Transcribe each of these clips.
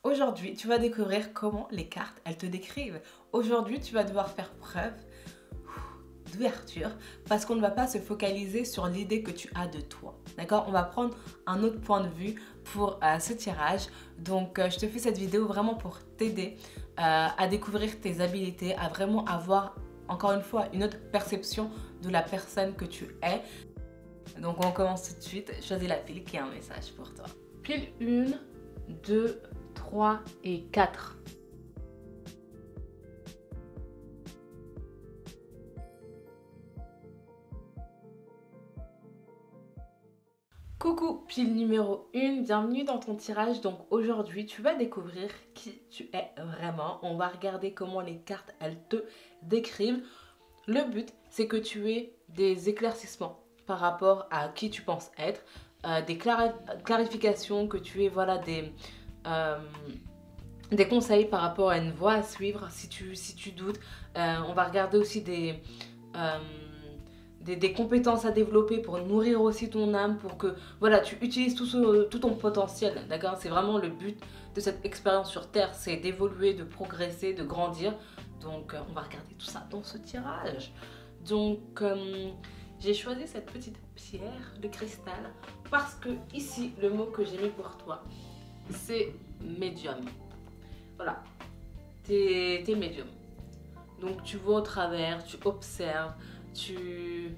Aujourd'hui, tu vas découvrir comment les cartes, elles te décrivent. Aujourd'hui, tu vas devoir faire preuve d'ouverture parce qu'on ne va pas se focaliser sur l'idée que tu as de toi. D'accord? On va prendre un autre point de vue pour ce tirage. Donc, je te fais cette vidéo vraiment pour t'aider à découvrir tes habilités, à vraiment avoir, encore une fois, une autre perception de la personne que tu es. Donc, on commence tout de suite. Choisis la pile qui a un message pour toi. Pile 1, 2, 3 et 4. Coucou, pile numéro 1, bienvenue dans ton tirage. Donc aujourd'hui, tu vas découvrir qui tu es vraiment. On va regarder comment les cartes, elles te décrivent. Le but, c'est que tu aies des éclaircissements par rapport à qui tu penses être, des clarifications, que tu aies voilà, des conseils par rapport à une voie à suivre si tu doutes. On va regarder aussi des compétences à développer pour nourrir aussi ton âme, pour que voilà, tu utilises tout ton potentiel, d'accord? C'est vraiment le but de cette expérience sur Terre, c'est d'évoluer, de progresser, de grandir. Donc on va regarder tout ça dans ce tirage. Donc j'ai choisi cette petite pierre de cristal parce que ici, le mot que j'ai mis pour toi, c'est médium. Voilà, t'es médium. Donc tu vois au travers, tu observes, tu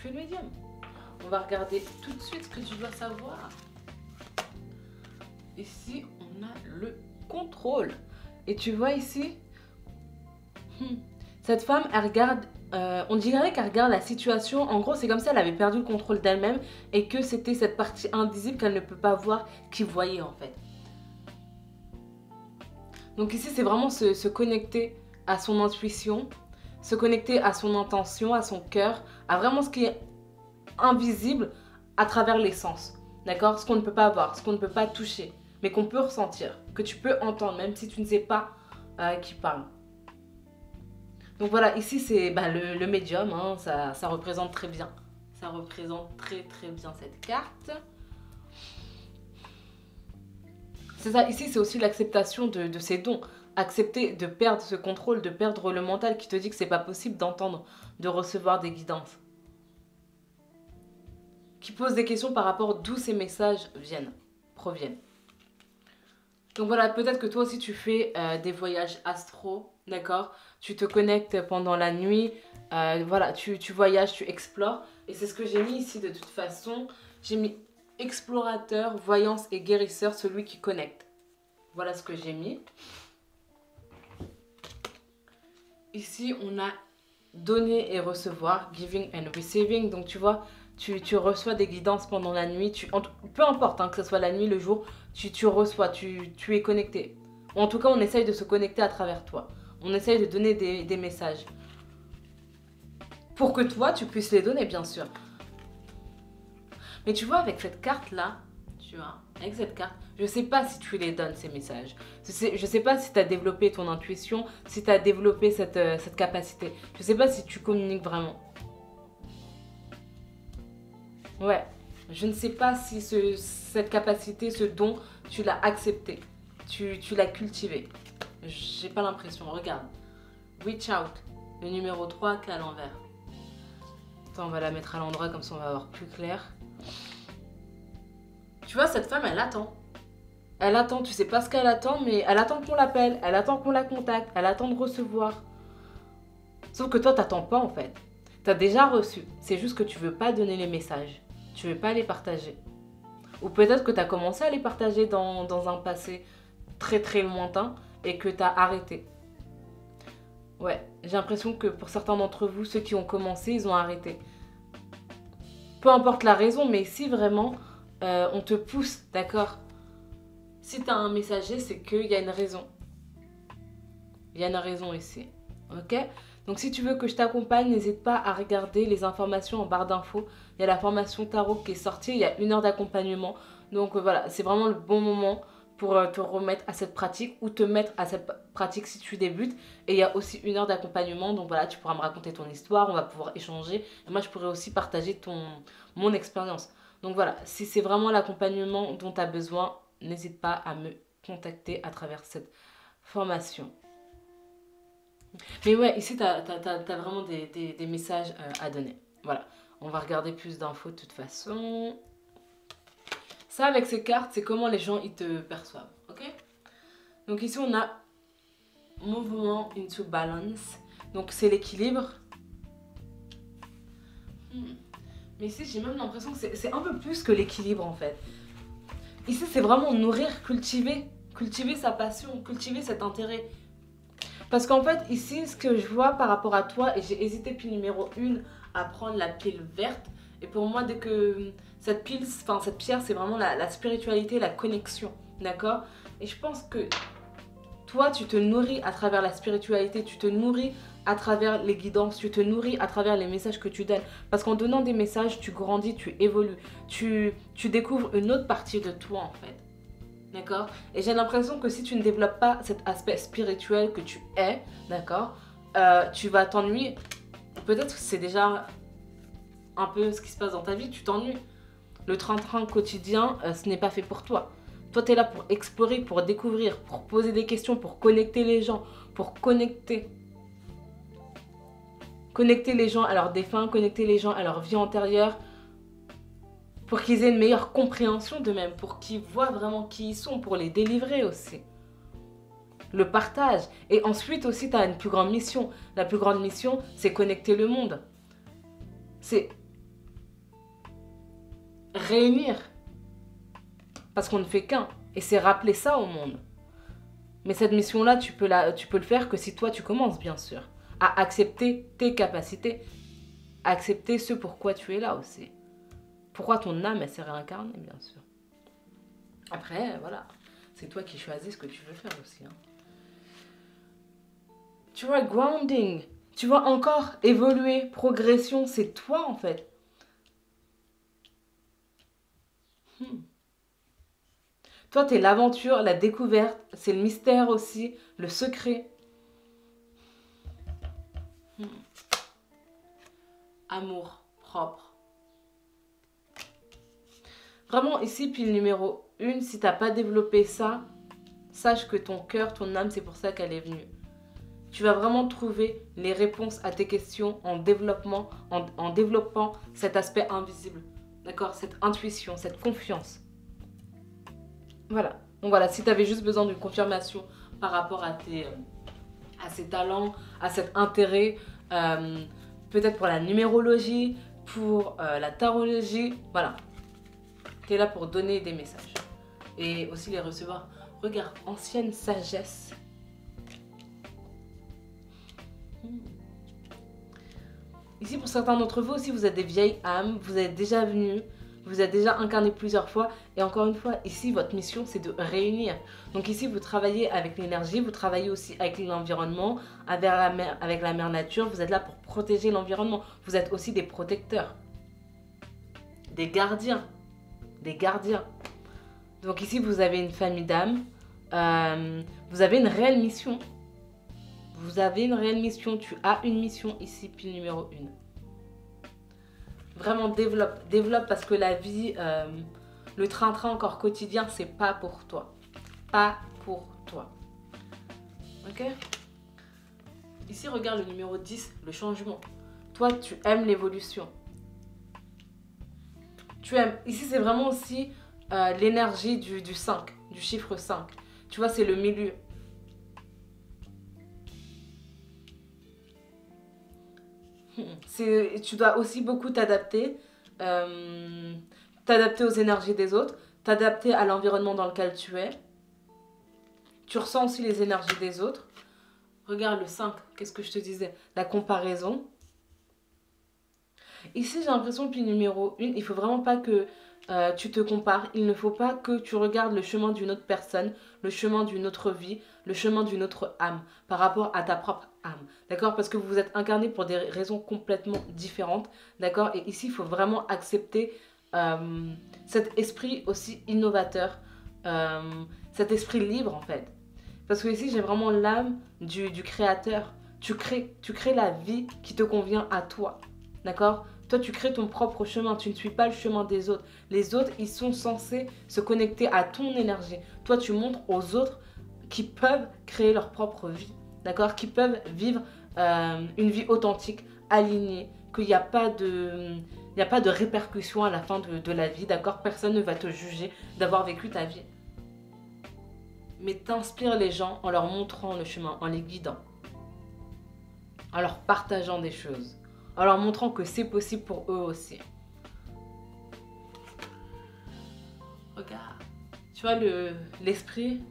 es le médium. On va regarder tout de suite ce que tu dois savoir. Ici, on a le contrôle. Et tu vois ici, cette femme, elle regarde, on dirait qu'elle regarde la situation. En gros, c'est comme si elle avait perdu le contrôle d'elle-même et que c'était cette partie invisible qu'elle ne peut pas voir qui voyait en fait. Donc ici, c'est vraiment se connecter à son intuition, se connecter à son intention, à son cœur, à vraiment ce qui est invisible à travers les sens. D'accord? Ce qu'on ne peut pas voir, ce qu'on ne peut pas toucher, mais qu'on peut ressentir, que tu peux entendre, même si tu ne sais pas qui parle. Donc voilà, ici c'est le médium, hein, ça représente très bien. Ça représente très bien cette carte. C'est ça, ici c'est aussi l'acceptation de ses dons. Accepter de perdre ce contrôle, de perdre le mental qui te dit que c'est pas possible d'entendre, de recevoir des guidances. Qui pose des questions par rapport d'où ces messages proviennent. Donc voilà, peut-être que toi aussi tu fais des voyages astro, d'accord? Tu te connectes pendant la nuit, voilà, tu voyages, tu explores. Et c'est ce que j'ai mis ici de toute façon. J'ai mis explorateur, voyance et guérisseur, celui qui connecte. Voilà ce que j'ai mis. Ici, on a donner et recevoir, giving and receiving. Donc tu vois, tu reçois des guidances pendant la nuit. Peu importe, hein, que ce soit la nuit, le jour, tu reçois, tu es connecté. Ou en tout cas, on essaye de se connecter à travers toi. On essaye de donner des messages. Pour que toi, tu puisses les donner, bien sûr. Mais tu vois, avec cette carte-là, tu vois, avec cette carte, je ne sais pas si tu les donnes, ces messages. Je ne sais pas si tu as développé ton intuition, si tu as développé cette capacité. Je ne sais pas si tu communiques vraiment. Ouais, je ne sais pas si cette capacité, ce don, tu l'as accepté. Tu l'as cultivé. J'ai pas l'impression, regarde. Reach out, le numéro 3 qui est à l'envers. Attends, on va la mettre à l'endroit comme ça on va avoir plus clair. Tu vois, cette femme, elle attend. Elle attend, tu sais pas ce qu'elle attend, mais elle attend qu'on l'appelle, elle attend qu'on la contacte, elle attend de recevoir. Sauf que toi, t'attends pas en fait. T'as déjà reçu, c'est juste que tu veux pas donner les messages. Tu veux pas les partager. Ou peut-être que t'as commencé à les partager dans un passé très lointain et que t'as arrêté. Ouais, j'ai l'impression que pour certains d'entre vous, ceux qui ont commencé, ils ont arrêté. Peu importe la raison, mais si vraiment on te pousse, d'accord? Si tu as un messager, c'est qu'il y a une raison. Il y a une raison ici. Ok? Donc si tu veux que je t'accompagne, n'hésite pas à regarder les informations en barre d'infos. Il y a la formation tarot qui est sortie, il y a 1 heure d'accompagnement. Donc voilà, c'est vraiment le bon moment pour te remettre à cette pratique ou te mettre à cette pratique si tu débutes. Et il y a aussi 1 heure d'accompagnement. Donc voilà, tu pourras me raconter ton histoire, on va pouvoir échanger. Et moi, je pourrais aussi partager mon expérience. Donc voilà, si c'est vraiment l'accompagnement dont tu as besoin, n'hésite pas à me contacter à travers cette formation. Mais ouais, ici, tu as vraiment des messages à donner. Voilà, on va regarder plus d'infos de toute façon. Ça, avec ces cartes, c'est comment les gens ils te perçoivent, ok? Donc ici, on a mouvement into balance. Donc, c'est l'équilibre. Mais ici, j'ai même l'impression que c'est un peu plus que l'équilibre, en fait. Ici, c'est vraiment nourrir, cultiver sa passion, cultiver cet intérêt. Parce qu'en fait, ici, ce que je vois par rapport à toi, et j'ai hésité pile numéro 1 à prendre la pile verte. Et pour moi, dès que cette pile, enfin cette pierre, c'est vraiment la spiritualité, la connexion, d'accord? Et je pense que toi, tu te nourris à travers la spiritualité, tu te nourris à travers les guidances, tu te nourris à travers les messages que tu donnes. Parce qu'en donnant des messages, tu grandis, tu évolues, tu découvres une autre partie de toi, en fait. D'accord? Et j'ai l'impression que si tu ne développes pas cet aspect spirituel que tu es, d'accord, tu vas t'ennuyer. Peut-être que c'est déjà un peu ce qui se passe dans ta vie, tu t'ennuies. Le train-train quotidien, ce n'est pas fait pour toi. Toi, tu es là pour explorer, pour découvrir, pour poser des questions, pour connecter les gens, pour connecter les gens à leurs défunts, connecter les gens à leur vie antérieure, pour qu'ils aient une meilleure compréhension d'eux-mêmes, pour qu'ils voient vraiment qui ils sont, pour les délivrer aussi. Le partage. Et ensuite aussi, tu as une plus grande mission. La plus grande mission, c'est connecter le monde. C'est réunir. Parce qu'on ne fait qu'un. Et c'est rappeler ça au monde. Mais cette mission-là, tu peux le faire que si toi, tu commences, bien sûr. À accepter tes capacités. Accepter ce pourquoi tu es là aussi. Pourquoi ton âme, elle s'est réincarnée, bien sûr. Après, voilà. C'est toi qui choisis ce que tu veux faire aussi. Hein. Tu vois, grounding. Tu vois, encore évoluer, progression, c'est toi, en fait. Toi, t'es l'aventure, la découverte, c'est le mystère aussi, le secret. Amour propre. Vraiment, ici, pile numéro 1, si t'as pas développé ça, sache que ton cœur, ton âme, c'est pour ça qu'elle est venue. Tu vas vraiment trouver les réponses à tes questions en développant cet aspect invisible. D'accord? Cette intuition, cette confiance. Voilà. Donc voilà, si tu avais juste besoin d'une confirmation par rapport à ces talents, à cet intérêt, peut-être pour la numérologie, pour la tarologie, voilà. Tu es là pour donner des messages et aussi les recevoir. Regarde, ancienne sagesse. Ici, pour certains d'entre vous aussi, vous êtes des vieilles âmes, vous êtes déjà venus, vous êtes déjà incarné plusieurs fois. Et encore une fois, ici, votre mission, c'est de réunir. Donc ici, vous travaillez avec l'énergie, vous travaillez aussi avec l'environnement, avec la mère nature. Vous êtes là pour protéger l'environnement. Vous êtes aussi des protecteurs, des gardiens. Des gardiens. Donc ici, vous avez une famille d'âmes. Vous avez une réelle mission. Vous avez une réelle mission. Tu as une mission ici, pile numéro 1. Vraiment, développe parce que la vie, le train-train encore quotidien, c'est pas pour toi. Pas pour toi. Ok? Ici, regarde le numéro 10, le changement. Toi, tu aimes l'évolution. Tu aimes. Ici, c'est vraiment aussi l'énergie du 5, du chiffre 5. Tu vois, c'est le milieu. Tu dois aussi beaucoup t'adapter. T'adapter aux énergies des autres. T'adapter à l'environnement dans lequel tu es. Tu ressens aussi les énergies des autres. Regarde le 5, qu'est-ce que je te disais? La comparaison. Ici, j'ai l'impression que le numéro 1, il ne faut vraiment pas que tu te compares. Il ne faut pas que tu regardes le chemin d'une autre personne, le chemin d'une autre vie, le chemin d'une autre âme par rapport à ta propre âme. D'accord? Parce que vous vous êtes incarnés pour des raisons complètement différentes. D'accord? Et ici, il faut vraiment accepter cet esprit aussi innovateur, cet esprit libre en fait. Parce que ici, j'ai vraiment l'âme du créateur. Tu crées la vie qui te convient à toi. D'accord? Toi, tu crées ton propre chemin. Tu ne suis pas le chemin des autres. Les autres, ils sont censés se connecter à ton énergie. Toi, tu montres aux autres qui peuvent créer leur propre vie. D'accord? Qui peuvent vivre une vie authentique, alignée. Qu'il n'y a pas de... Il n'y a pas de répercussions à la fin de la vie, d'accord? Personne ne va te juger d'avoir vécu ta vie. Mais t'inspires les gens en leur montrant le chemin, en les guidant. En leur partageant des choses. En leur montrant que c'est possible pour eux aussi. Regarde. Tu vois l'esprit.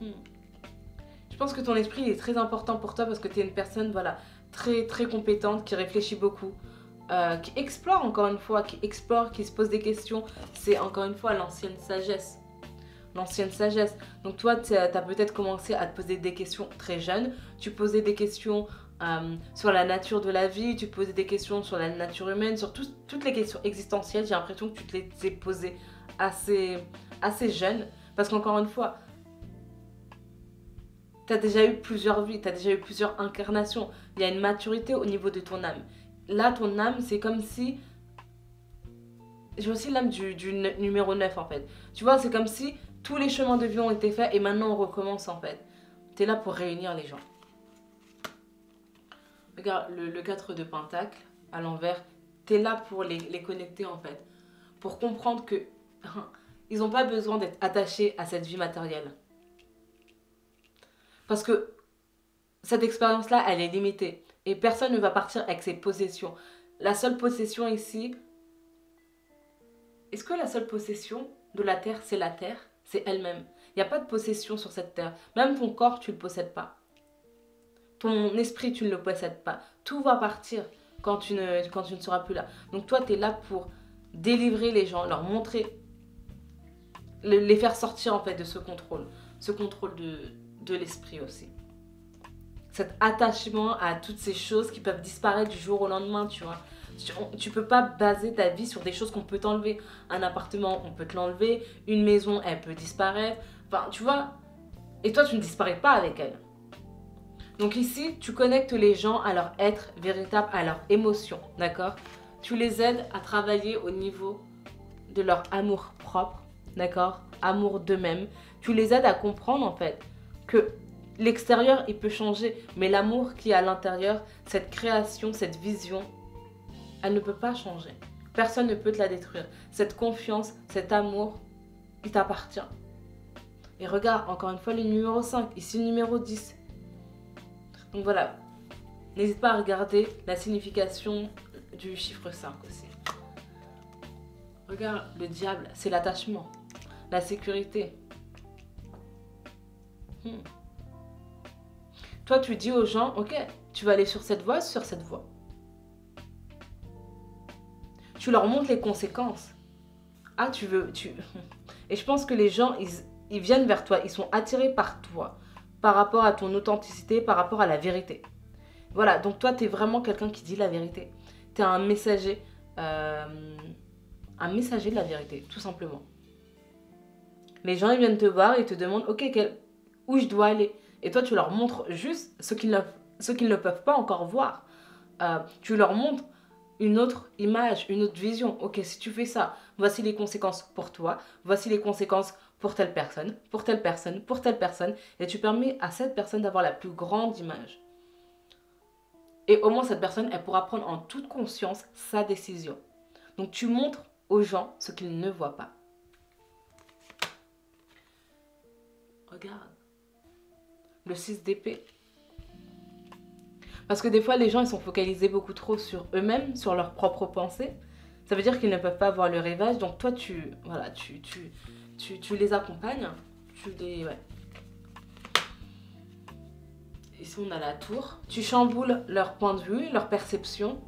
Je pense que ton esprit est très important pour toi parce que tu es une personne, voilà, très très compétente, qui réfléchit beaucoup. Qui explore encore une fois, qui explore, qui se pose des questions. C'est encore une fois l'ancienne sagesse. L'ancienne sagesse. Donc toi, tu as peut-être commencé à te poser des questions très jeune. Tu posais des questions sur la nature de la vie, tu posais des questions sur la nature humaine, sur toutes les questions existentielles. J'ai l'impression que tu te les as posées assez jeune. Parce qu'encore une fois, tu as déjà eu plusieurs vies, tu as déjà eu plusieurs incarnations. Il y a une maturité au niveau de ton âme. Là, ton âme, c'est comme si... J'ai aussi l'âme du numéro 9, en fait. Tu vois, c'est comme si tous les chemins de vie ont été faits et maintenant on recommence, en fait. Tu es là pour réunir les gens. Regarde, le 4 de Pentacle, à l'envers, tu es là pour les connecter, en fait. Pour comprendre que ils n'ont pas besoin d'être attachés à cette vie matérielle. Parce que cette expérience-là, elle est limitée. Et personne ne va partir avec ses possessions. La seule possession ici... Est-ce que la seule possession de la terre, c'est la terre? C'est elle-même. Il n'y a pas de possession sur cette terre. Même ton corps, tu ne le possèdes pas. Ton esprit, tu ne le possèdes pas. Tout va partir quand tu ne seras plus là. Donc toi, tu es là pour délivrer les gens, leur montrer, les faire sortir en fait de ce contrôle. Ce contrôle de l'esprit aussi. Cet attachement à toutes ces choses qui peuvent disparaître du jour au lendemain, tu vois. Tu peux pas baser ta vie sur des choses qu'on peut t'enlever. Un appartement, on peut te l'enlever. Une maison, elle peut disparaître. Enfin, tu vois. Et toi, tu ne disparais pas avec elle. Donc ici, tu connectes les gens à leur être véritable, à leur émotion, d'accord? Tu les aides à travailler au niveau de leur amour propre, d'accord? Amour d'eux-mêmes. Tu les aides à comprendre, en fait, que l'extérieur, il peut changer, mais l'amour qui est à l'intérieur, cette création, cette vision, elle ne peut pas changer. Personne ne peut te la détruire. Cette confiance, cet amour, il t'appartient. Et regarde, encore une fois, le numéro 5, ici le numéro 10. Donc voilà, n'hésite pas à regarder la signification du chiffre 5 aussi. Regarde, le diable, c'est l'attachement, la sécurité. Toi, tu dis aux gens, ok, tu vas aller sur cette voie, sur cette voie. Tu leur montres les conséquences. Ah, tu veux... Et je pense que les gens, ils viennent vers toi, ils sont attirés par toi, par rapport à ton authenticité, par rapport à la vérité. Voilà, donc toi, tu es vraiment quelqu'un qui dit la vérité. Tu es un messager de la vérité, tout simplement. Les gens, ils viennent te voir et te demandent, ok, où je dois aller? Et toi, tu leur montres juste ce qu'ils ne peuvent pas encore voir. Tu leur montres une autre image, une autre vision. Ok, si tu fais ça, voici les conséquences pour toi, voici les conséquences pour telle personne, pour telle personne, pour telle personne. Et tu permets à cette personne d'avoir la plus grande image. Et au moins, cette personne, elle pourra prendre en toute conscience sa décision. Donc, tu montres aux gens ce qu'ils ne voient pas. Regarde. Le 6 d'épée. Parce que des fois, les gens, ils sont focalisés beaucoup trop sur eux-mêmes, sur leurs propres pensées. Ça veut dire qu'ils ne peuvent pas voir le rivage. Donc toi, tu les accompagnes. Ouais. Ici, on a la tour. Tu chamboules leur point de vue, leur perception.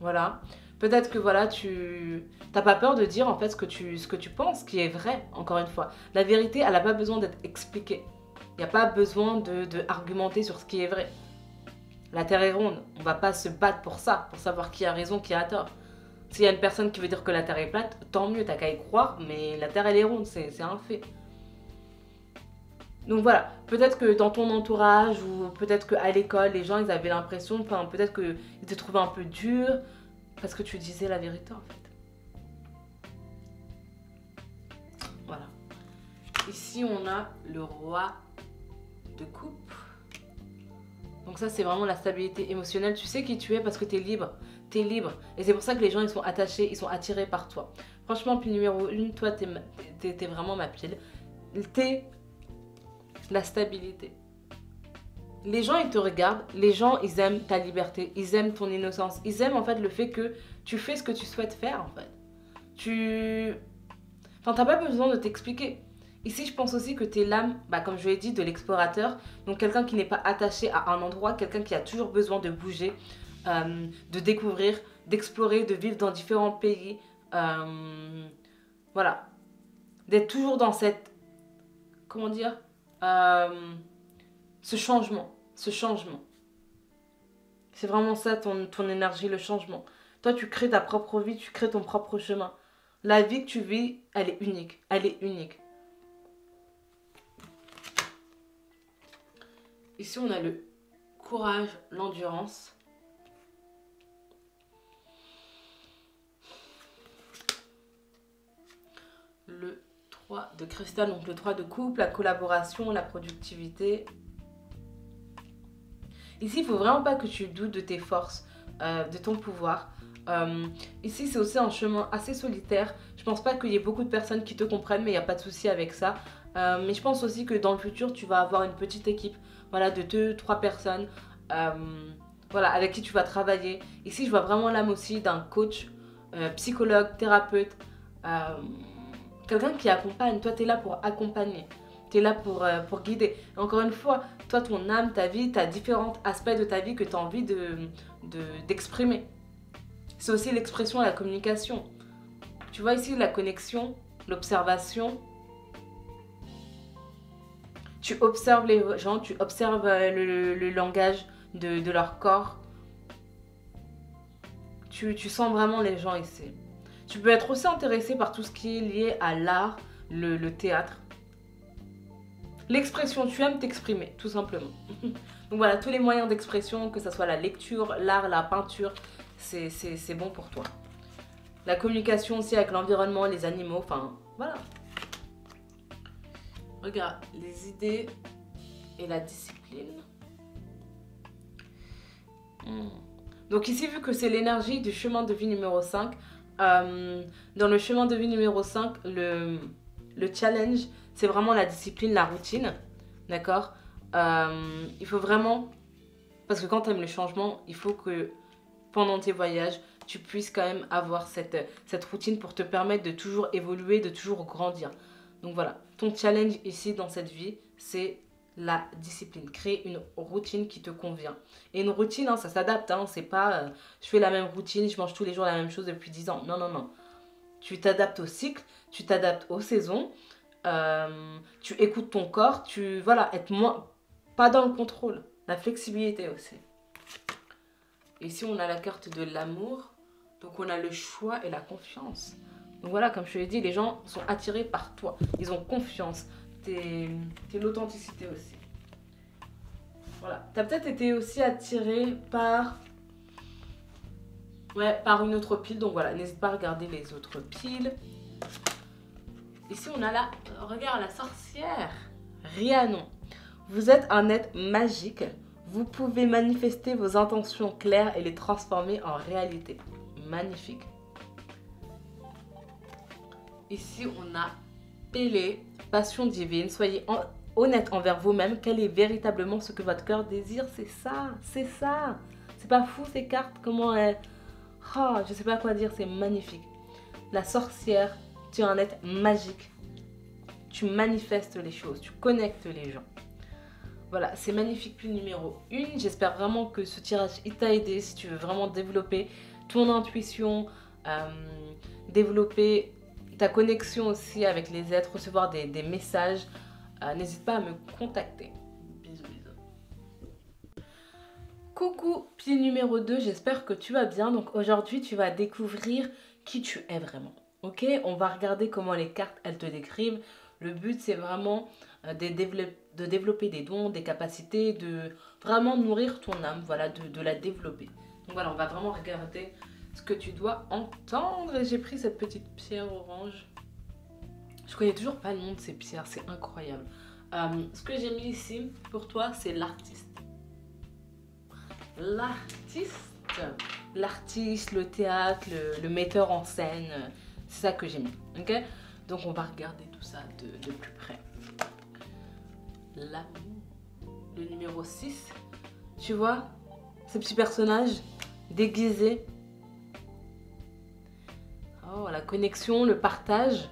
Voilà. Peut-être que voilà, tu n'as pas peur de dire en fait ce que tu penses, qui est vrai, encore une fois. La vérité, elle n'a pas besoin d'être expliquée. Il n'y a pas besoin de argumenter sur ce qui est vrai. La Terre est ronde. On ne va pas se battre pour ça, pour savoir qui a raison, qui a tort. S'il y a une personne qui veut dire que la Terre est plate, tant mieux, t'as qu'à y croire, mais la Terre, elle est ronde, c'est un fait. Donc voilà, peut-être que dans ton entourage ou peut-être qu'à l'école, les gens, ils avaient l'impression, enfin peut-être qu'ils te trouvaient un peu dur parce que tu disais la vérité en fait. Voilà. Ici, on a le roi de coupe. Donc ça, c'est vraiment la stabilité émotionnelle. Tu sais qui tu es parce que tu es libre. Tu es libre. Et c'est pour ça que les gens, ils sont attachés, ils sont attirés par toi. Franchement, pile numéro 1, toi, t'es vraiment ma pile. T'es la stabilité. Les gens, ils te regardent. Les gens, ils aiment ta liberté. Ils aiment ton innocence. Ils aiment en fait le fait que tu fais ce que tu souhaites faire en fait. Enfin, t'as pas besoin de t'expliquer. Ici, je pense aussi que tu es l'âme, comme je l'ai dit, de l'explorateur. Donc, quelqu'un qui n'est pas attaché à un endroit, quelqu'un qui a toujours besoin de bouger, de découvrir, d'explorer, de vivre dans différents pays. Voilà. D'être toujours dans cette... Comment dire ce changement. Ce changement. C'est vraiment ça, ton énergie, le changement. Toi, tu crées ta propre vie, tu crées ton propre chemin. La vie que tu vis, elle est unique. Elle est unique. Ici, on a le courage, l'endurance. Le 3 de cristal, donc le 3 de couple, la collaboration, la productivité. Ici, il ne faut vraiment pas que tu doutes de tes forces, de ton pouvoir. Ici, c'est aussi un chemin assez solitaire. Je pense pas qu'il y ait beaucoup de personnes qui te comprennent, mais il n'y a pas de souci avec ça. Mais je pense aussi que dans le futur, tu vas avoir une petite équipe, voilà, de 2-3 personnes, voilà, avec qui tu vas travailler. Ici, je vois vraiment l'âme aussi d'un coach, psychologue, thérapeute, quelqu'un qui accompagne. Toi, tu es là pour accompagner. Tu es là pour guider. Et encore une fois, toi, ton âme, ta vie, tu as différents aspects de ta vie que tu as envie d'exprimer. C'est aussi l'expression et la communication. Tu vois ici la connexion, l'observation. Tu observes les gens, tu observes le langage de leur corps. Tu sens vraiment les gens ici. Tu peux être aussi intéressé par tout ce qui est lié à l'art, le théâtre. L'expression, tu aimes t'exprimer, tout simplement. Donc voilà, tous les moyens d'expression, que ce soit la lecture, l'art, la peinture, c'est bon pour toi. La communication aussi avec l'environnement, les animaux, enfin, voilà. Regarde, les idées et la discipline. Donc ici, vu que c'est l'énergie du chemin de vie numéro 5, dans le chemin de vie numéro 5, le challenge, c'est vraiment la discipline, la routine, d'accord. Il faut vraiment, parce que quand tu aimes le changement, il faut que pendant tes voyages, tu puisses quand même avoir cette routine pour te permettre de toujours évoluer, de toujours grandir. Donc voilà, ton challenge ici dans cette vie, c'est la discipline. Créer une routine qui te convient. Et une routine, hein, ça s'adapte. Hein, c'est pas je fais la même routine, je mange tous les jours la même chose depuis 10 ans. Non, non, non. Tu t'adaptes au cycle, tu t'adaptes aux saisons, tu écoutes ton corps, voilà, être moins, pas dans le contrôle. La flexibilité aussi. Ici, on a la carte de l'amour. Donc, on a le choix et la confiance. Donc, voilà, comme je te l'ai dit, les gens sont attirés par toi. Ils ont confiance. T'es l'authenticité aussi. Voilà. Tu as peut-être été aussi attiré par... Ouais, par une autre pile. Donc, voilà, n'hésite pas à regarder les autres piles. Ici, on a la... Regarde, la sorcière. Rhiannon. Vous êtes un être magique. Vous pouvez manifester vos intentions claires et les transformer en réalité. Magnifique. Ici, on a Pélée, passion divine. Soyez honnête envers vous-même. Quel est véritablement ce que votre cœur désire? C'est ça, c'est ça. C'est pas fou ces cartes, comment elles... Oh, je sais pas quoi dire, c'est magnifique. La sorcière, tu es un être magique. Tu manifestes les choses, tu connectes les gens. Voilà, c'est magnifique, pile numéro 1. J'espère vraiment que ce tirage t'a aidé si tu veux vraiment développer ton intuition, développer ta connexion aussi avec les êtres, recevoir des messages. N'hésite pas à me contacter. Bisous, bisous. Coucou, pile numéro 2, j'espère que tu vas bien. Donc aujourd'hui, tu vas découvrir qui tu es vraiment. Ok, on va regarder comment les cartes, elles te décrivent. Le but, c'est vraiment de développer des dons, des capacités, de vraiment nourrir ton âme, voilà, de la développer. Donc voilà, on va vraiment regarder ce que tu dois entendre. Et j'ai pris cette petite pierre orange. Je connais toujours pas le nom de ces pierres, c'est incroyable. Ce que j'ai mis ici pour toi, c'est l'artiste. L'artiste, le théâtre, le metteur en scène, c'est ça que j'ai mis, ok? Donc on va regarder tout ça de plus près. L'amour, le numéro 6, tu vois, ce petit personnage déguisé. Oh, la connexion, le partage.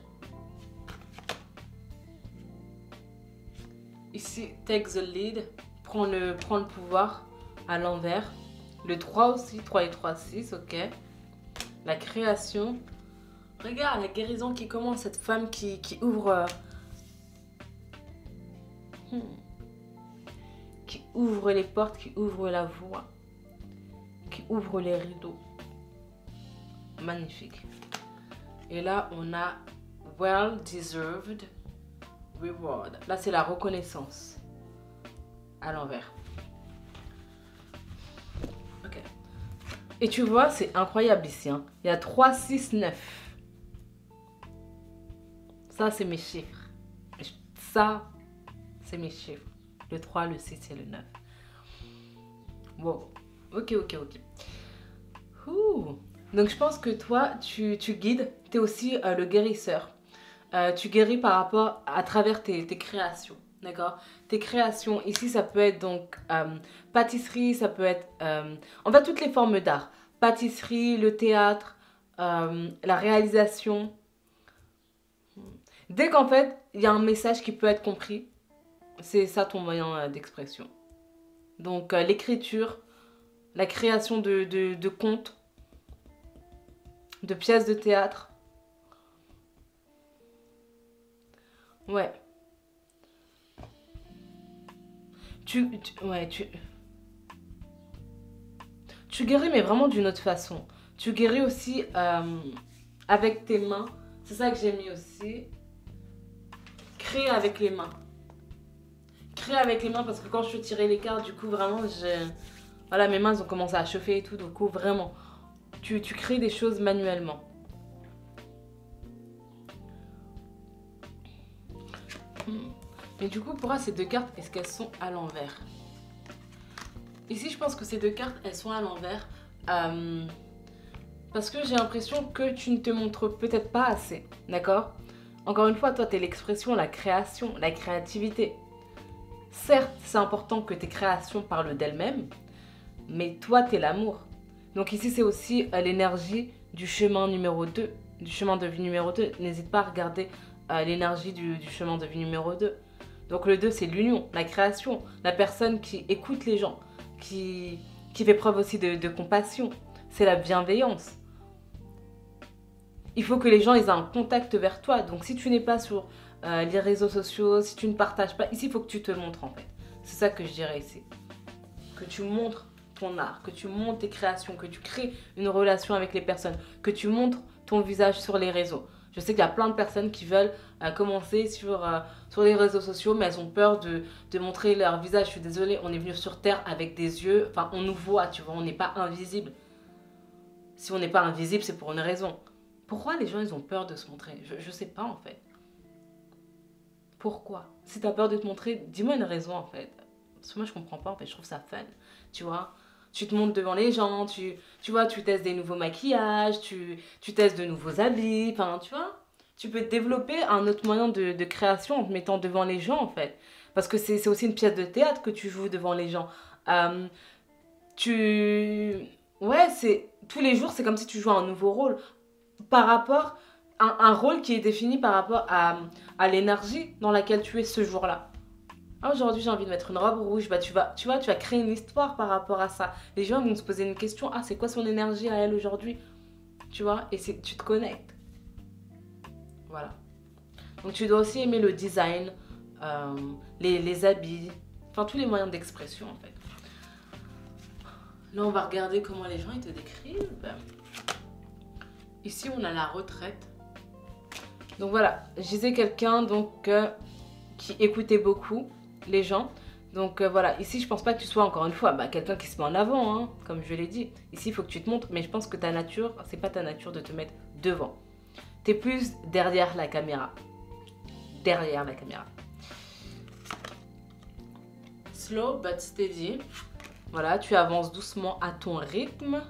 Ici, take the lead, prends le pouvoir à l'envers. Le 3 aussi, 3 et 3, 6, ok. La création. Regarde, la guérison qui commence, cette femme qui ouvre... qui ouvre les portes, qui ouvre la voie, qui ouvre les rideaux. Magnifique. Et là, on a well deserved reward. Là, c'est la reconnaissance à l'envers. Ok. Et tu vois, c'est incroyable ici. Hein. Il y a 3, 6, 9. Ça, c'est mes chiffres. Ça, c'est mes chiffres. Le 3, le 6 et le 9. Wow. Ok. Ouh. Donc, je pense que toi, tu guides. Tu es aussi le guérisseur. Tu guéris par rapport à travers tes créations. D'accord? Tes créations, ici, ça peut être donc pâtisserie, ça peut être... en fait, toutes les formes d'art. Pâtisserie, le théâtre, la réalisation. Dès qu'en fait, il y a un message qui peut être compris, c'est ça ton moyen d'expression. Donc, l'écriture, la création de contes, de pièces de théâtre. Ouais. Tu guéris, mais vraiment d'une autre façon. Tu guéris aussi avec tes mains. C'est ça que j'ai mis aussi. Créer avec les mains. Créer avec les mains parce que quand je tirais les cartes, du coup, vraiment, voilà, mes mains ont commencé à chauffer et tout. Du coup, vraiment, tu crées des choses manuellement. Mais du coup, pourquoi ces deux cartes, est-ce qu'elles sont à l'envers? Ici, je pense que ces deux cartes, elles sont à l'envers. Parce que j'ai l'impression que tu ne te montres peut-être pas assez. D'accord? Encore une fois, toi, tu es l'expression, la création, la créativité. Certes, c'est important que tes créations parlent d'elles-mêmes, mais toi, tu es l'amour. Donc ici, c'est aussi l'énergie du chemin numéro 2, du chemin de vie numéro 2. N'hésite pas à regarder l'énergie du chemin de vie numéro 2. Donc le 2, c'est l'union, la création, la personne qui écoute les gens, qui fait preuve aussi de compassion. C'est la bienveillance. Il faut que les gens aient un contact vers toi. Donc si tu n'es pas sur les réseaux sociaux, si tu ne partages pas, ici il faut que tu te montres en fait. C'est ça que je dirais ici. Que tu montres ton art, que tu montres tes créations, que tu crées une relation avec les personnes, que tu montres ton visage sur les réseaux. Je sais qu'il y a plein de personnes qui veulent commencer sur les réseaux sociaux, mais elles ont peur de montrer leur visage. Je suis désolée, on est venu sur Terre avec des yeux, enfin on nous voit, tu vois, on n'est pas invisible. Si on n'est pas invisible, c'est pour une raison. Pourquoi les gens ils ont peur de se montrer? Je sais pas en fait. Pourquoi? Si tu as peur de te montrer, dis-moi une raison en fait. Parce que moi je comprends pas en fait, je trouve ça fun, tu vois. Tu te montres devant les gens, tu vois, tu testes des nouveaux maquillages, tu testes de nouveaux habits, enfin tu vois. Tu peux développer un autre moyen de création en te mettant devant les gens en fait. Parce que c'est aussi une pièce de théâtre que tu joues devant les gens. Ouais, tous les jours c'est comme si tu jouais un nouveau rôle. Par rapport à un rôle qui est défini par rapport à l'énergie dans laquelle tu es ce jour-là. Aujourd'hui, j'ai envie de mettre une robe rouge. Bah, tu vas créer une histoire par rapport à ça. Les gens vont se poser une question. Ah, c'est quoi son énergie à elle aujourd'hui? Tu vois? Et tu te connectes. Voilà. Donc, tu dois aussi aimer le design, les habits, enfin, tous les moyens d'expression, en fait. Là, on va regarder comment les gens ils te décrivent. Ici, on a la retraite. Donc voilà, je disais quelqu'un donc qui écoutait beaucoup les gens. Donc voilà, ici je pense pas que tu sois encore une fois quelqu'un qui se met en avant, hein, comme je l'ai dit. Ici il faut que tu te montres, mais je pense que ta nature, c'est pas ta nature de te mettre devant. T'es plus derrière la caméra. Derrière la caméra. Slow but steady. Voilà, tu avances doucement à ton rythme.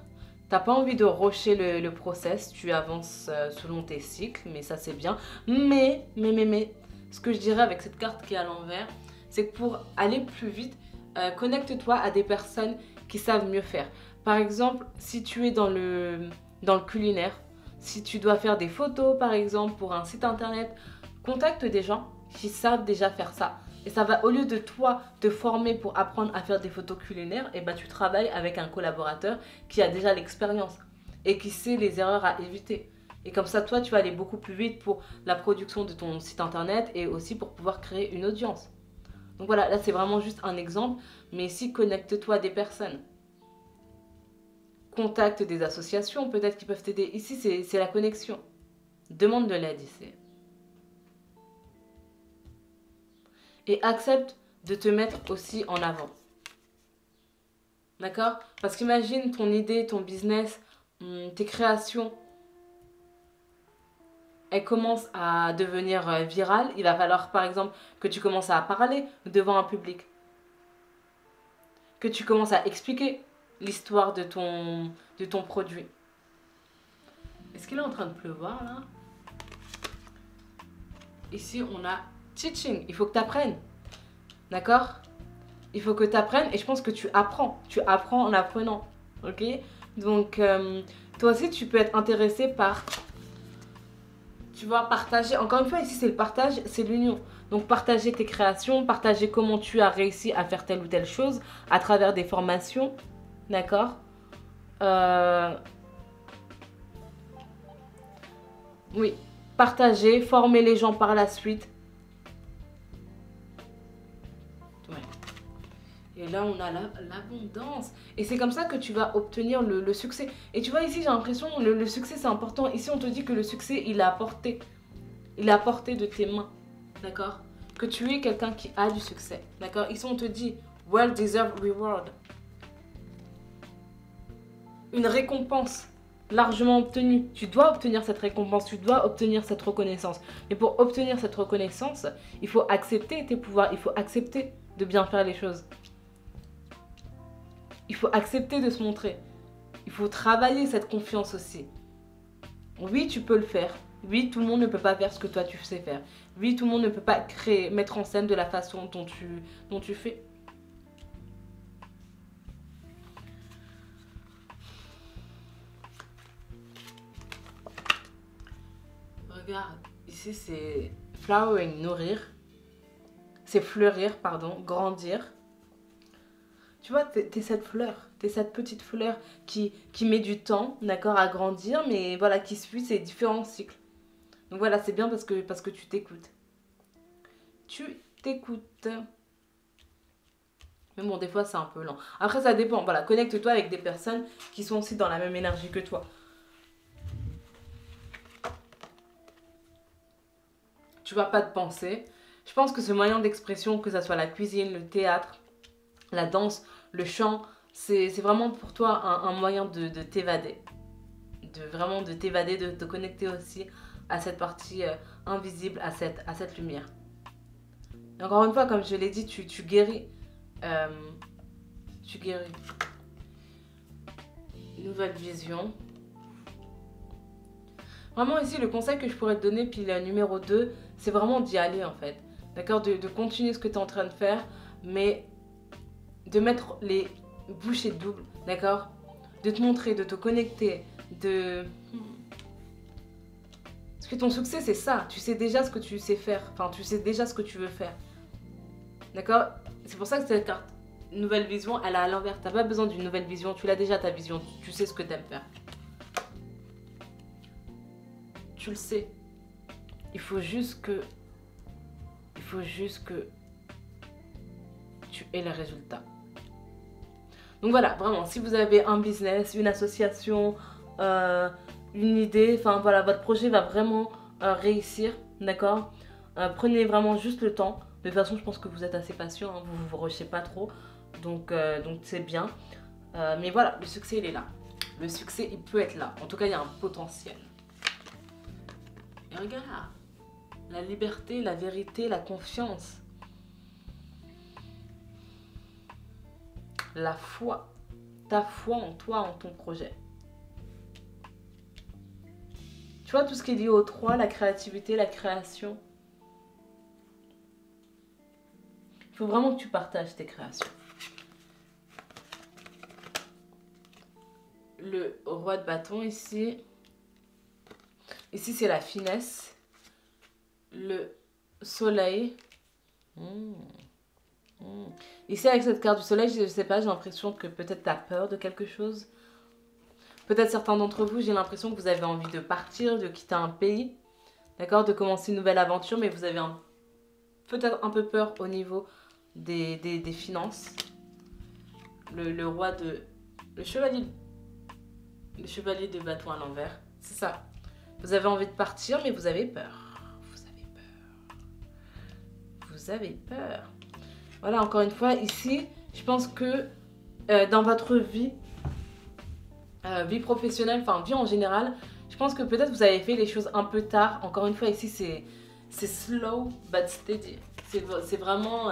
T'as pas envie de rusher le process, tu avances selon tes cycles, mais ça c'est bien. Mais, ce que je dirais avec cette carte qui est à l'envers, c'est que pour aller plus vite, connecte-toi à des personnes qui savent mieux faire. Par exemple, si tu es dans le culinaire, si tu dois faire des photos par exemple pour un site internet, contacte des gens qui savent déjà faire ça. Et ça va, au lieu de toi te former pour apprendre à faire des photos culinaires, et tu travailles avec un collaborateur qui a déjà l'expérience et qui sait les erreurs à éviter. Et comme ça, toi, tu vas aller beaucoup plus vite pour la production de ton site internet et aussi pour pouvoir créer une audience. Donc voilà, là c'est vraiment juste un exemple, mais ici, connecte-toi à des personnes. Contacte des associations peut-être qui peuvent t'aider. Ici, c'est la connexion. Demande de l'aide ici. Et accepte de te mettre aussi en avant. D'accord? Parce qu'imagine ton idée, ton business, tes créations, elles commencent à devenir virales. Il va falloir par exemple que tu commences à parler devant un public. Que tu commences à expliquer l'histoire de ton produit. Est-ce qu'il est en train de pleuvoir là? Ici on a teaching, il faut que tu apprennes. D'accord? Il faut que tu apprennes et je pense que tu apprends. Tu apprends en apprenant. Ok? Donc, toi aussi, tu peux être intéressé par, tu vois, partager. Encore une fois, ici, c'est le partage, c'est l'union. Donc, partager tes créations, partager comment tu as réussi à faire telle ou telle chose à travers des formations. D'accord? Oui. Partager, former les gens par la suite. Et là, on a l'abondance. Et c'est comme ça que tu vas obtenir le succès. Et tu vois, ici, j'ai l'impression que le succès, c'est important. Ici, on te dit que le succès, il est à portée. Il est à portée de tes mains. D'accord? Que tu es quelqu'un qui a du succès. D'accord? Ici, on te dit well-deserved reward. Une récompense largement obtenue. Tu dois obtenir cette récompense. Tu dois obtenir cette reconnaissance. Mais pour obtenir cette reconnaissance, il faut accepter tes pouvoirs. Il faut accepter de bien faire les choses. Il faut accepter de se montrer. Il faut travailler cette confiance aussi. Oui, tu peux le faire. Oui, tout le monde ne peut pas faire ce que toi tu sais faire. Oui, tout le monde ne peut pas créer, mettre en scène de la façon dont tu fais. Regarde, ici c'est flowering, nourrir. C'est fleurir, pardon, grandir. Tu vois, t'es cette fleur, t'es cette petite fleur qui met du temps, d'accord, à grandir, mais voilà, qui suit ses différents cycles. Donc voilà, c'est bien parce que tu t'écoutes. Tu t'écoutes. Mais bon, des fois, c'est un peu lent. Après, ça dépend. Voilà, connecte-toi avec des personnes qui sont aussi dans la même énergie que toi. Tu vas pas te penser. Je pense que ce moyen d'expression, que ce soit la cuisine, le théâtre, la danse, le chant, c'est vraiment pour toi un moyen de t'évader. Vraiment de t'évader, de te connecter aussi à cette partie invisible, à cette lumière. Et encore une fois, comme je l'ai dit, tu guéris. Tu guéris. Nouvelle vision. Vraiment ici, le conseil que je pourrais te donner, puis le numéro 2, c'est vraiment d'y aller en fait. D'accord? De continuer ce que tu es en train de faire, mais de mettre les bouchées doubles, d'accord? De te montrer, de te connecter, Parce que ton succès, c'est ça. Tu sais déjà ce que tu sais faire. Enfin, tu sais déjà ce que tu veux faire. D'accord? C'est pour ça que cette carte, nouvelle vision, elle est à l'envers. Tu n'as pas besoin d'une nouvelle vision. Tu l'as déjà ta vision. Tu sais ce que tu aimes faire. Tu le sais. Il faut juste que tu aies les résultats. Donc voilà, vraiment, si vous avez un business, une association, une idée, enfin voilà, votre projet va vraiment réussir, d'accord? Prenez vraiment juste le temps. De toute façon, je pense que vous êtes assez patient, hein, vous vous rushez pas trop. Donc c'est bien. Mais voilà, le succès, il est là. Le succès, il peut être là. En tout cas, il y a un potentiel. Et regarde, la liberté, la vérité, la confiance. La foi. Ta foi en toi, en ton projet. Tu vois, tout ce qui est lié aux trois, la créativité, la création. Il faut vraiment que tu partages tes créations. Le roi de bâton ici. Ici, c'est la finesse. Le soleil. Ici, avec cette carte du soleil, je ne sais pas, j'ai l'impression que peut-être tu as peur de quelque chose. Peut-être certains d'entre vous, j'ai l'impression que vous avez envie de partir, de quitter un pays. D'accord, de commencer une nouvelle aventure, mais vous avez peut-être un peu peur au niveau des finances. Le roi de... Le chevalier de bâton à l'envers. C'est ça. Vous avez envie de partir, mais vous avez peur. Vous avez peur. Vous avez peur. Voilà, encore une fois, ici, je pense que dans votre vie professionnelle, enfin vie en général, je pense que peut-être vous avez fait les choses un peu tard. Encore une fois, ici, c'est slow but steady. C'est vraiment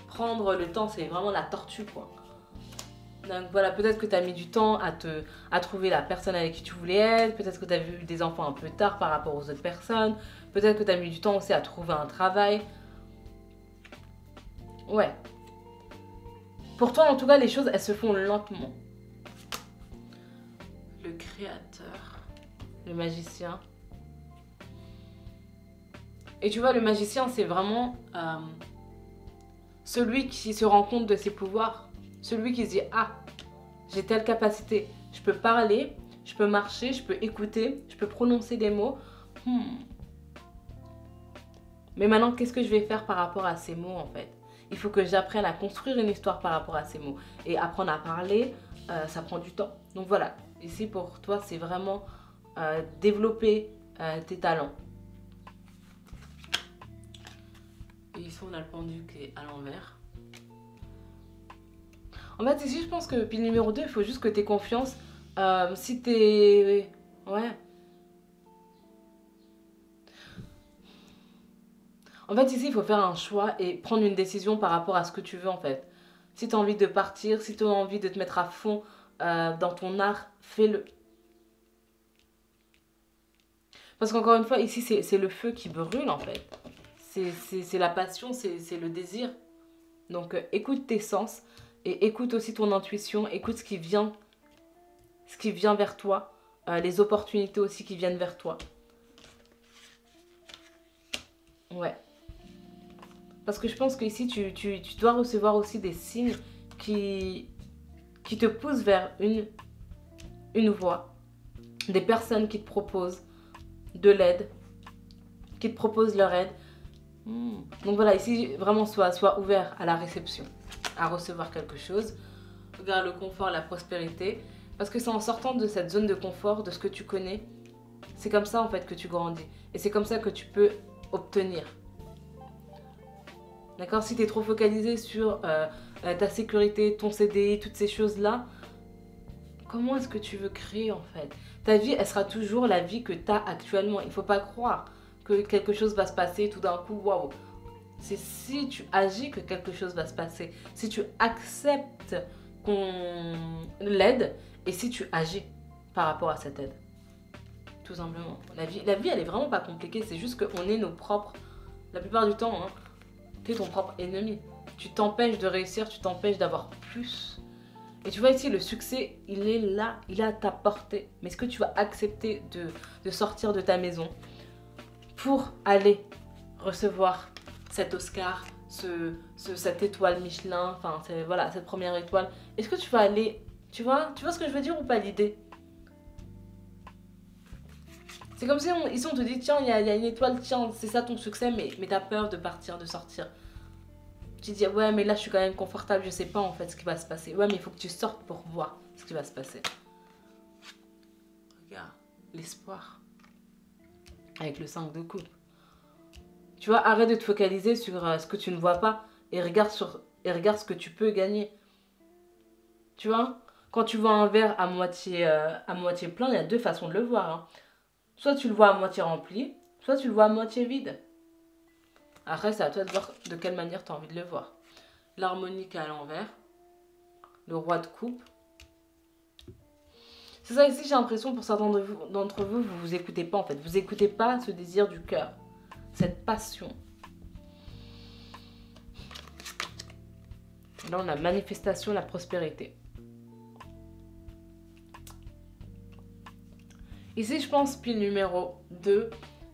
prendre le temps, c'est vraiment la tortue, quoi. Donc voilà, peut-être que tu as mis du temps à trouver la personne avec qui tu voulais être. Peut-être que tu as eu des enfants un peu tard par rapport aux autres personnes. Peut-être que tu as mis du temps aussi à trouver un travail. Ouais. Pour toi, en tout cas, les choses, elles se font lentement. Le créateur. Le magicien. Et tu vois, le magicien, c'est vraiment celui qui se rend compte de ses pouvoirs. Celui qui se dit, ah, j'ai telle capacité. Je peux parler, je peux marcher, je peux écouter, je peux prononcer des mots. Mais maintenant, qu'est-ce que je vais faire par rapport à ces mots, en fait? Il faut que j'apprenne à construire une histoire par rapport à ces mots. Et apprendre à parler, ça prend du temps. Donc voilà, ici pour toi, c'est vraiment développer tes talents. Et ici, on a le pendu qui est à l'envers. En fait, ici, je pense que pile numéro 2, il faut juste que tu aies confiance. Si t'es... Ouais. En fait, ici, il faut faire un choix et prendre une décision par rapport à ce que tu veux, en fait. Si tu as envie de partir, si tu as envie de te mettre à fond dans ton art, fais-le. Parce qu'encore une fois, ici, c'est le feu qui brûle, en fait. C'est la passion, c'est le désir. Donc, écoute tes sens et écoute aussi ton intuition. Écoute ce qui vient vers toi. Les opportunités aussi qui viennent vers toi. Ouais. Parce que je pense qu'ici, tu dois recevoir aussi des signes qui te poussent vers une voie. Des personnes qui te proposent de l'aide, qui te proposent leur aide. Donc voilà, ici, vraiment, sois ouvert à la réception, à recevoir quelque chose. Regarde le confort, la prospérité. Parce que c'est en sortant de cette zone de confort, de ce que tu connais, c'est comme ça, en fait, que tu grandis. Et c'est comme ça que tu peux obtenir. D'accord? Si tu es trop focalisé sur ta sécurité, ton CDI, toutes ces choses-là, comment est-ce que tu veux créer, en fait? Ta vie, elle sera toujours la vie que tu as actuellement. Il ne faut pas croire que quelque chose va se passer tout d'un coup, waouh. C'est si tu agis que quelque chose va se passer. Si tu acceptes qu'on l'aide et si tu agis par rapport à cette aide. Tout simplement. La vie, elle est vraiment pas compliquée. C'est juste qu'on est nos propres... La plupart du temps, hein, tu es ton propre ennemi. Tu t'empêches de réussir, tu t'empêches d'avoir plus. Et tu vois ici, le succès, il est là, il est à ta portée. Mais est-ce que tu vas accepter de sortir de ta maison pour aller recevoir cet Oscar, cette étoile Michelin, enfin voilà, cette première étoile? Est-ce que tu vas aller, tu vois ce que je veux dire ou pas l'idée? C'est comme si ici on te dit, tiens, il y a une étoile, tiens, c'est ça ton succès, mais t'as peur de partir, de sortir. Tu dis, ouais, mais là je suis quand même confortable, je sais pas en fait ce qui va se passer. Ouais, mais il faut que tu sortes pour voir ce qui va se passer. Regarde, l'espoir. avec le 5 de coupe. Tu vois, arrête de te focaliser sur ce que tu ne vois pas et regarde ce que tu peux gagner. Tu vois, quand tu vois un verre à moitié plein, il y a deux façons de le voir. Hein. Soit tu le vois à moitié rempli, soit tu le vois à moitié vide. Après, c'est à toi de voir de quelle manière tu as envie de le voir. L'harmonique à l'envers. Le roi de coupe. C'est ça ici, j'ai l'impression pour certains d'entre vous, vous vous écoutez pas en fait. Vous écoutez pas ce désir du cœur. Cette passion. Là, on a manifestation, la prospérité. Ici, je pense, pile numéro 2,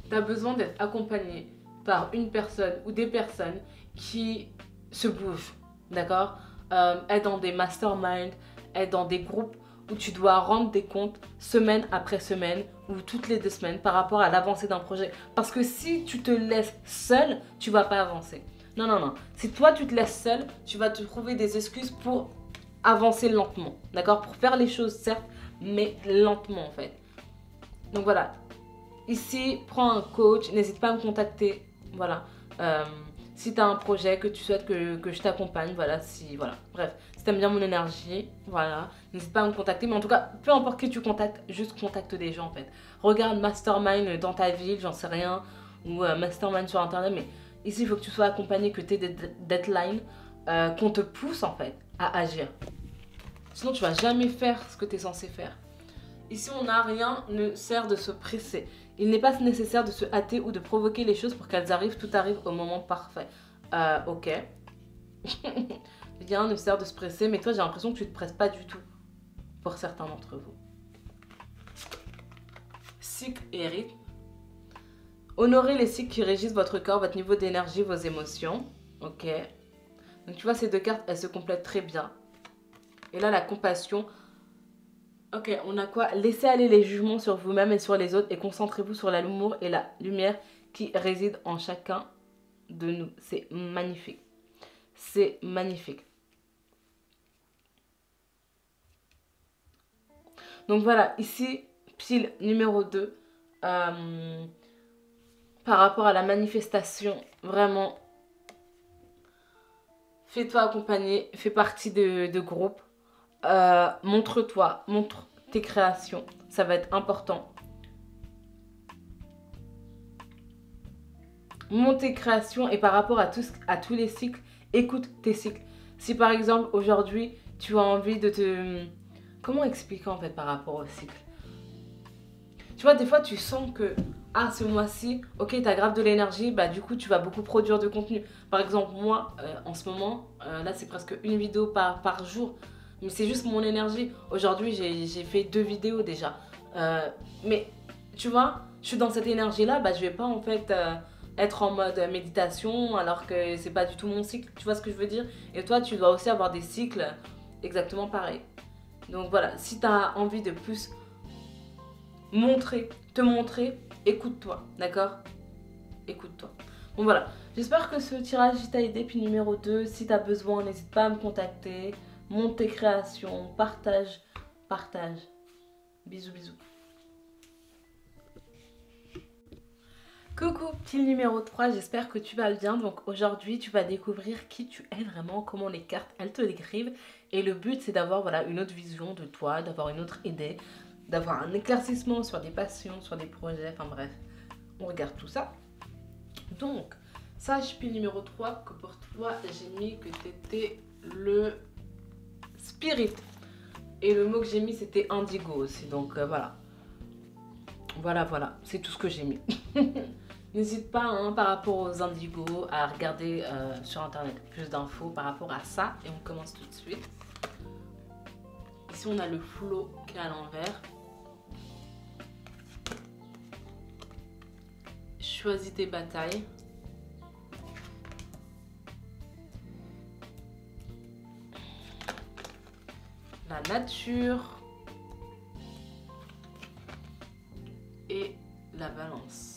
tu as besoin d'être accompagné par une personne ou des personnes qui se bougent, d'accord, être dans des masterminds, être dans des groupes où tu dois rendre des comptes semaine après semaine ou toutes les 2 semaines par rapport à l'avancée d'un projet. Parce que si tu te laisses seul, tu vas pas avancer. Non, non, non. Si toi, tu te laisses seul, tu vas te trouver des excuses pour avancer lentement, d'accord, pour faire les choses, certes, mais lentement en fait. Donc voilà, ici, prends un coach, n'hésite pas à me contacter, voilà. Si tu as un projet que tu souhaites que je t'accompagne, voilà, voilà. Bref, si tu aimes bien mon énergie, voilà, n'hésite pas à me contacter. Mais en tout cas, peu importe qui tu contactes, juste contacte des gens en fait. Regarde Mastermind dans ta ville, j'en sais rien, ou Mastermind sur internet, mais ici, il faut que tu sois accompagné, que tu aies des deadlines, qu'on te pousse en fait à agir. Sinon, tu vas jamais faire ce que tu es censé faire. Ici, on n'a rien ne sert de se presser. Il n'est pas nécessaire de se hâter ou de provoquer les choses pour qu'elles arrivent. Tout arrive au moment parfait. Ok. Rien ne sert de se presser, mais toi, j'ai l'impression que tu ne te presses pas du tout. Pour certains d'entre vous. Cycle et rythme. Honorez les cycles qui régissent votre corps, votre niveau d'énergie, vos émotions. Ok. Donc, tu vois, ces deux cartes, elles se complètent très bien. Et là, la compassion. Ok, on a quoi? Laissez aller les jugements sur vous-même et sur les autres et concentrez-vous sur l'amour et la lumière qui résident en chacun de nous. C'est magnifique. C'est magnifique. Donc voilà, ici, pile numéro 2. Par rapport à la manifestation, vraiment, fais-toi accompagner, fais partie de groupes. Montre-toi, montre tes créations, ça va être important. Montre tes créations et par rapport à tous les cycles, écoute tes cycles. Si par exemple aujourd'hui tu as envie de te... Comment expliquer en fait par rapport au cycle? Tu vois, des fois tu sens que ce mois-ci, ok, tu as grave de l'énergie, bah du coup tu vas beaucoup produire de contenu. Par exemple moi, en ce moment, là c'est presque une vidéo par jour. Mais c'est juste mon énergie. Aujourd'hui, j'ai fait 2 vidéos déjà. Mais tu vois, je suis dans cette énergie-là, bah, je vais pas en fait être en mode méditation alors que c'est pas du tout mon cycle. Tu vois ce que je veux dire? Et toi, tu dois aussi avoir des cycles exactement pareils. Donc voilà, si tu as envie de plus te montrer, écoute-toi, d'accord? Écoute-toi. Bon voilà, j'espère que ce tirage t'a aidé. Puis numéro 2, si tu as besoin, n'hésite pas à me contacter. Monte tes créations, partage. Bisous, bisous. Coucou, petit numéro 3, j'espère que tu vas bien. Donc aujourd'hui, tu vas découvrir qui tu es vraiment, comment les cartes, elles te décrivent. Et le but, c'est d'avoir voilà, une autre vision de toi, d'avoir une autre idée, d'avoir un éclaircissement sur des passions, sur des projets, enfin bref. On regarde tout ça. Donc, sache, pile numéro 3, que pour toi, j'ai mis que tu étais le spirit. Et le mot que j'ai mis, c'était indigo aussi. Donc voilà. Voilà. C'est tout ce que j'ai mis. N'hésite pas par rapport aux indigos à regarder sur internet plus d'infos par rapport à ça. Et on commence tout de suite. Ici, on a le flot qui est à l'envers. Choisis tes batailles. La nature et la balance.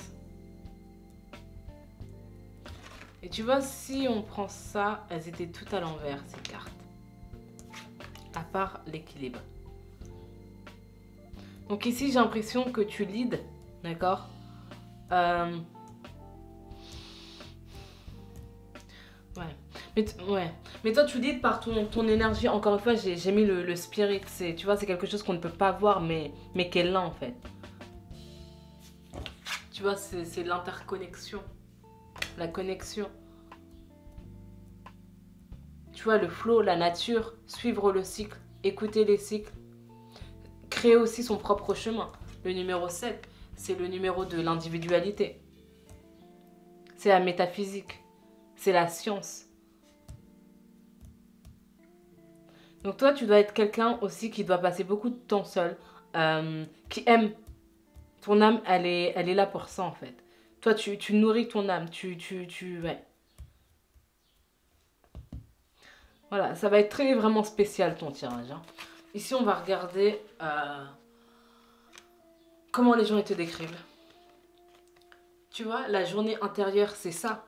Et tu vois, si on prend ça, elles étaient toutes à l'envers, ces cartes. À part l'équilibre. Donc ici, j'ai l'impression que tu leads, d'accord? Euh, Ouais. Ouais. Mais toi, tu dis par ton énergie, encore une fois, j'ai mis le spirit. Tu vois, c'est quelque chose qu'on ne peut pas voir, mais qu'elle a en fait. Tu vois, c'est l'interconnexion, la connexion. Tu vois, le flow, la nature, suivre le cycle, écouter les cycles, créer aussi son propre chemin. Le numéro 7, c'est le numéro de l'individualité. C'est la métaphysique, c'est la science. Donc toi, tu dois être quelqu'un aussi qui doit passer beaucoup de temps seul, qui aime. Ton âme, elle est là pour ça en fait. Toi, tu nourris ton âme, ouais. Voilà, ça va être très vraiment spécial ton tirage, hein. Ici, on va regarder comment les gens ils te décrivent. Tu vois, la journée intérieure, c'est ça.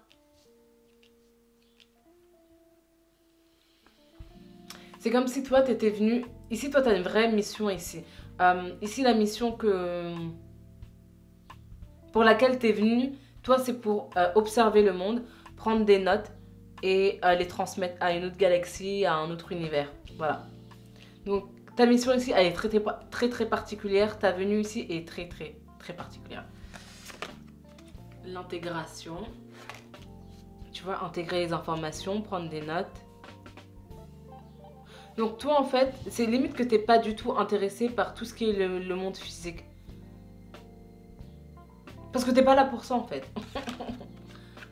C'est comme si toi, tu étais venu... Ici, toi, tu as une vraie mission ici. Ici, la mission pour laquelle tu es venu, toi, c'est pour observer le monde, prendre des notes et les transmettre à une autre galaxie, à un autre univers. Voilà. Donc, ta mission ici, elle est très particulière. Ta venue ici est très particulière. L'intégration. Tu vois, intégrer les informations, prendre des notes. Donc, toi, en fait, c'est limite que tu n'es pas du tout intéressé par tout ce qui est le monde physique. Parce que tu n'es pas là pour ça, en fait.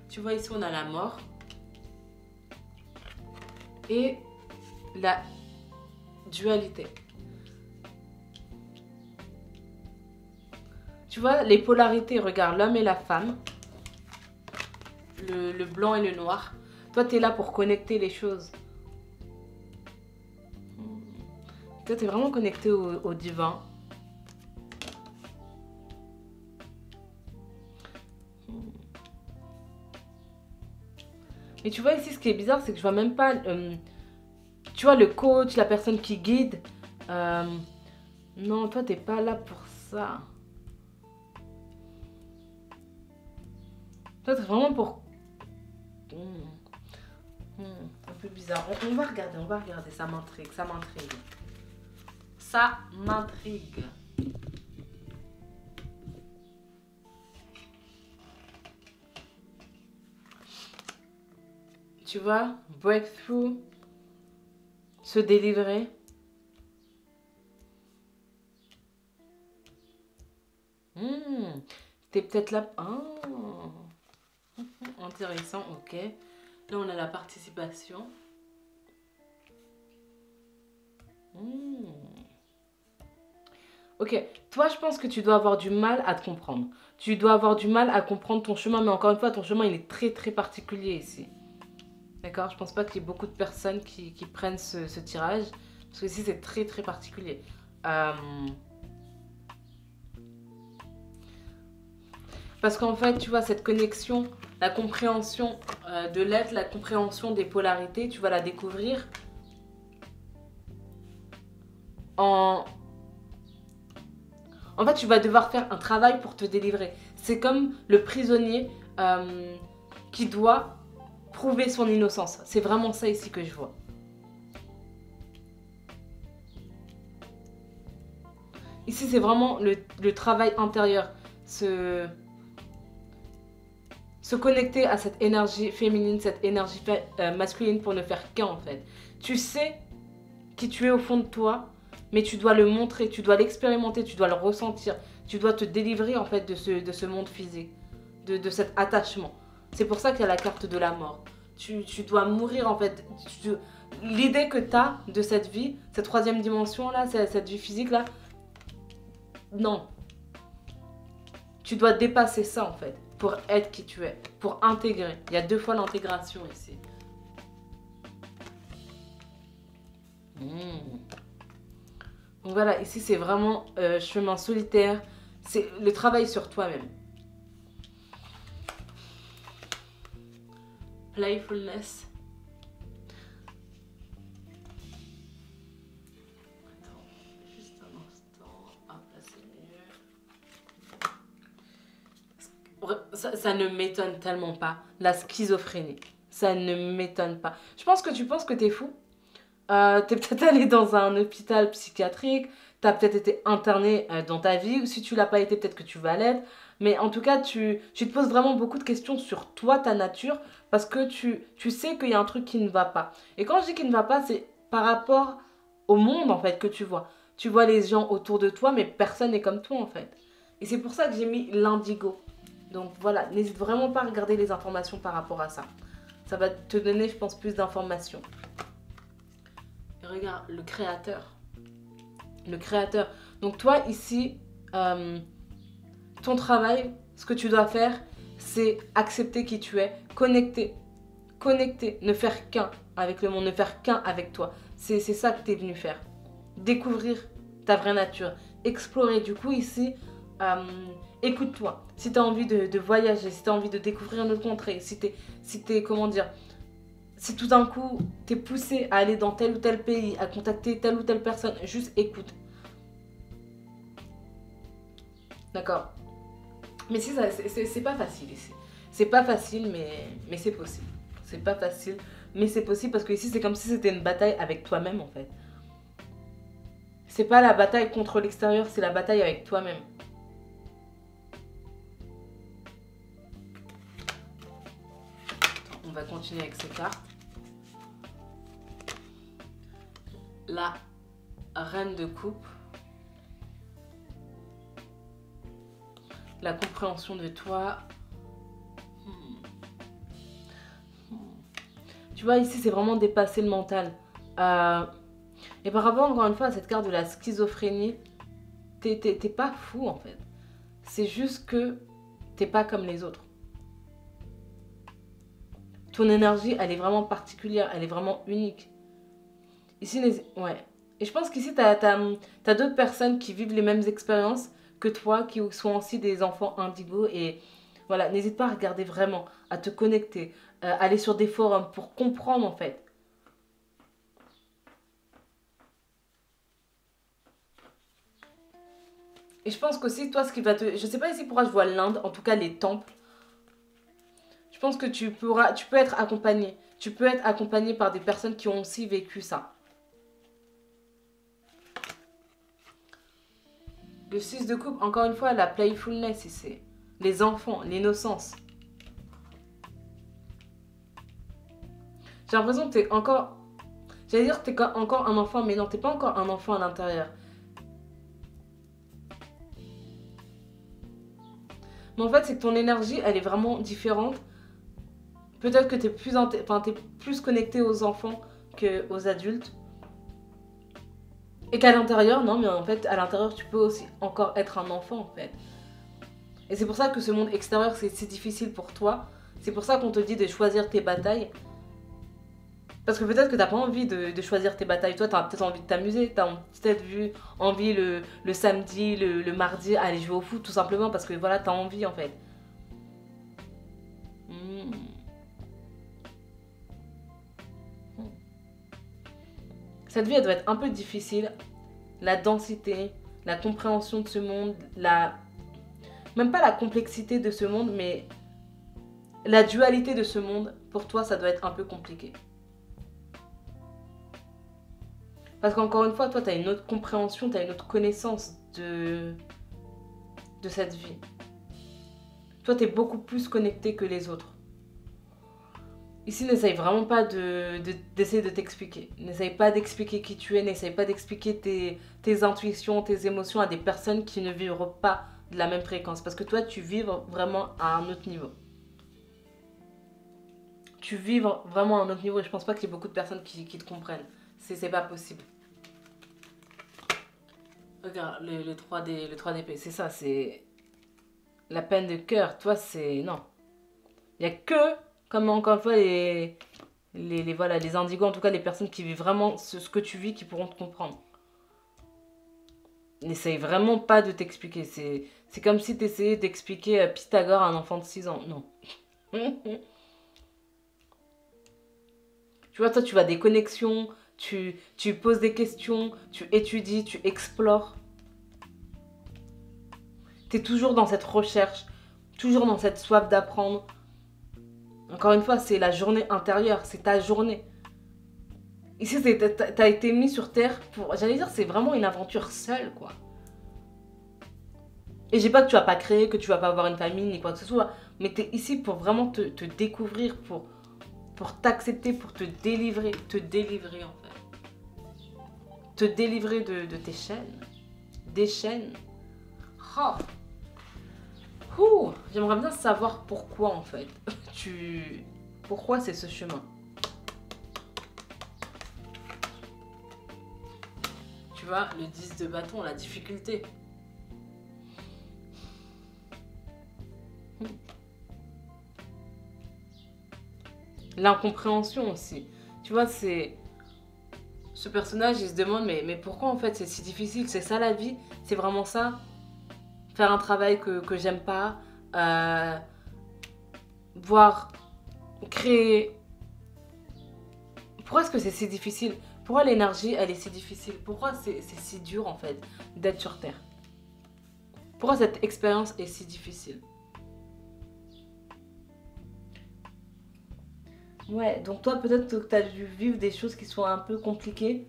Tu vois, ici, on a la mort. Et la dualité. Tu vois, les polarités, regarde, l'homme et la femme, le blanc et le noir. Toi, tu es là pour connecter les choses. Toi, tu es vraiment connecté au divin. Et tu vois ici, ce qui est bizarre, c'est que je vois même pas... tu vois, le coach, la personne qui guide. Non, toi, t'es pas là pour ça. Toi, t'es vraiment pour... un peu bizarre. On va regarder. Ça m'intrigue. Ça m'intrigue. Tu vois, breakthrough, se délivrer. T'es peut-être là... Oh. Intéressant, ok. Là, on a la participation. Ok, toi, je pense que tu dois avoir du mal à te comprendre. Tu dois avoir du mal à comprendre ton chemin, mais encore une fois, ton chemin, il est très particulier ici. D'accord? Je pense pas qu'il y ait beaucoup de personnes qui prennent ce tirage, parce que ici, c'est très particulier. Parce qu'en fait, tu vois, cette connexion, la compréhension de l'être, la compréhension des polarités, tu vas la découvrir en fait, tu vas devoir faire un travail pour te délivrer. C'est comme le prisonnier qui doit prouver son innocence. C'est vraiment ça ici que je vois. Ici, c'est vraiment le travail intérieur. Se connecter à cette énergie féminine, cette énergie masculine pour ne faire qu'un en fait. Tu sais qui tu es au fond de toi, mais tu dois le montrer, tu dois l'expérimenter, tu dois le ressentir. Tu dois te délivrer en fait de ce monde physique, de cet attachement. C'est pour ça qu'il y a la carte de la mort. Tu dois mourir en fait. L'idée que tu as de cette vie, cette troisième dimension là, cette vie physique là, non. Tu dois dépasser ça en fait, pour être qui tu es, pour intégrer. Il y a 2 fois l'intégration ici. Donc voilà, ici c'est vraiment chemin solitaire, c'est le travail sur toi-même. Playfulness. Attends, juste un instant. Hop, là c'est mieux. Ça ne m'étonne tellement pas. La schizophrénie. Ça ne m'étonne pas. Je pense que tu penses que t'es fou. T'es peut-être allé dans un hôpital psychiatrique. T'as peut-être été interné dans ta vie. Ou si tu l'as pas été, peut-être que tu vas l'être. Mais en tout cas, tu te poses vraiment beaucoup de questions sur toi, ta nature. Parce que tu sais qu'il y a un truc qui ne va pas. Et quand je dis qu'il ne va pas, c'est par rapport au monde, en fait, que tu vois. Tu vois les gens autour de toi, mais personne n'est comme toi, en fait. Et c'est pour ça que j'ai mis l'indigo. Donc voilà, n'hésite vraiment pas à regarder les informations par rapport à ça. Ça va te donner, je pense, plus d'informations. Et regarde, le créateur. Le créateur. Donc toi, ici, ton travail, ce que tu dois faire, c'est accepter qui tu es, connecter. Connecter, ne faire qu'un avec le monde, ne faire qu'un avec toi. C'est ça que tu es venu faire. Découvrir ta vraie nature. Explorer. Du coup, ici, écoute-toi. Si tu as envie de voyager, si tu as envie de découvrir une autre contrée, si t'es, comment dire, si tout d'un coup, tu es poussé à aller dans tel ou tel pays, à contacter telle ou telle personne, juste écoute. D'accord. Mais si c'est pas facile ici. C'est pas facile, mais c'est possible. C'est pas facile, mais c'est possible parce que ici, c'est comme si c'était une bataille avec toi-même, en fait. C'est pas la bataille contre l'extérieur, c'est la bataille avec toi-même. On va continuer avec ces cartes. La reine de coupe. La compréhension de toi. Tu vois, ici, c'est vraiment dépasser le mental. Et par rapport, encore une fois, à cette carte de la schizophrénie, t'es pas fou, en fait. C'est juste que t'es pas comme les autres. Ton énergie, elle est vraiment particulière, elle est vraiment unique. Ici, ouais. Et je pense qu'ici, t'as d'autres personnes qui vivent les mêmes expériences que toi, qui sont aussi des enfants indigos. Et voilà, n'hésite pas à regarder vraiment, à te connecter, aller sur des forums pour comprendre, en fait. Et je pense qu'aussi, toi, ce qui va te... Je sais pas ici pourquoi je vois l'Inde, en tout cas les temples. Je pense que tu peux être accompagné. Tu peux être accompagné par des personnes qui ont aussi vécu ça. Le 6 de coupe, encore une fois, la playfulness ici. Les enfants, l'innocence. J'ai l'impression que t'es encore... J'allais dire que t'es encore un enfant, mais non, t'es pas encore un enfant à l'intérieur. Mais en fait, c'est que ton énergie, elle est vraiment différente. Peut-être que t'es plus connecté aux enfants qu'aux adultes. Et qu'à l'intérieur, non, mais en fait, à l'intérieur, tu peux aussi encore être un enfant, en fait. Et c'est pour ça que ce monde extérieur, c'est difficile pour toi. C'est pour ça qu'on te dit de choisir tes batailles. Parce que peut-être que t'as pas envie de choisir tes batailles. Toi, t'as peut-être envie de t'amuser. T'as peut-être envie le samedi, le mardi, aller jouer au foot, tout simplement. Parce que voilà, t'as envie, en fait. Cette vie, elle doit être un peu difficile. La densité, la compréhension de ce monde, même pas la complexité de ce monde, mais la dualité de ce monde, pour toi, ça doit être un peu compliqué. Parce qu'encore une fois, toi, tu as une autre compréhension, tu as une autre connaissance de cette vie. Toi, tu es beaucoup plus connecté que les autres. Ici, n'essaye vraiment pas d'essayer de t'expliquer. N'essaye pas d'expliquer qui tu es, n'essaye pas d'expliquer tes intuitions, tes émotions à des personnes qui ne vivront pas de la même fréquence. Parce que toi, tu vibres vraiment à un autre niveau. Tu vibres vraiment à un autre niveau et je pense pas qu'il y ait beaucoup de personnes qui te comprennent. C'est pas possible. Regarde, le 3D, c'est ça, c'est la peine de cœur. Toi, c'est... Non. Il n'y a que, comme encore une fois, les indigos, en tout cas les personnes qui vivent vraiment ce que tu vis, qui pourront te comprendre. N'essaye vraiment pas de t'expliquer. C'est comme si tu essayais d'expliquer Pythagore à un enfant de 6 ans. Non. Tu vois, toi, tu vas des connexions, tu poses des questions, tu étudies, tu explores. Tu es toujours dans cette recherche. toujours dans cette soif d'apprendre. Encore une fois, c'est la journée intérieure, c'est ta journée. Ici, t'as été mis sur Terre pour... J'allais dire, c'est vraiment une aventure seule, quoi. Et j'ai pas que tu vas pas créer, que tu vas pas avoir une famille, ni quoi que ce soit. Mais t'es ici pour vraiment te découvrir, pour t'accepter, pour te délivrer en fait. Te délivrer de tes chaînes. Des chaînes. Oh. Ouh. J'aimerais bien savoir pourquoi en fait. Pourquoi c'est ce chemin. Tu vois, le 10 de bâton, la difficulté. L'incompréhension aussi. Tu vois, c'est... Ce personnage, il se demande, mais pourquoi en fait c'est si difficile? C'est ça la vie? C'est vraiment ça? Faire un travail que j'aime pas, voire créer... Pourquoi est-ce que c'est si difficile? Pourquoi l'énergie, elle est si difficile? Pourquoi c'est si dur en fait d'être sur Terre? Pourquoi cette expérience est si difficile? Ouais, donc toi peut-être que tu as dû vivre des choses qui sont un peu compliquées.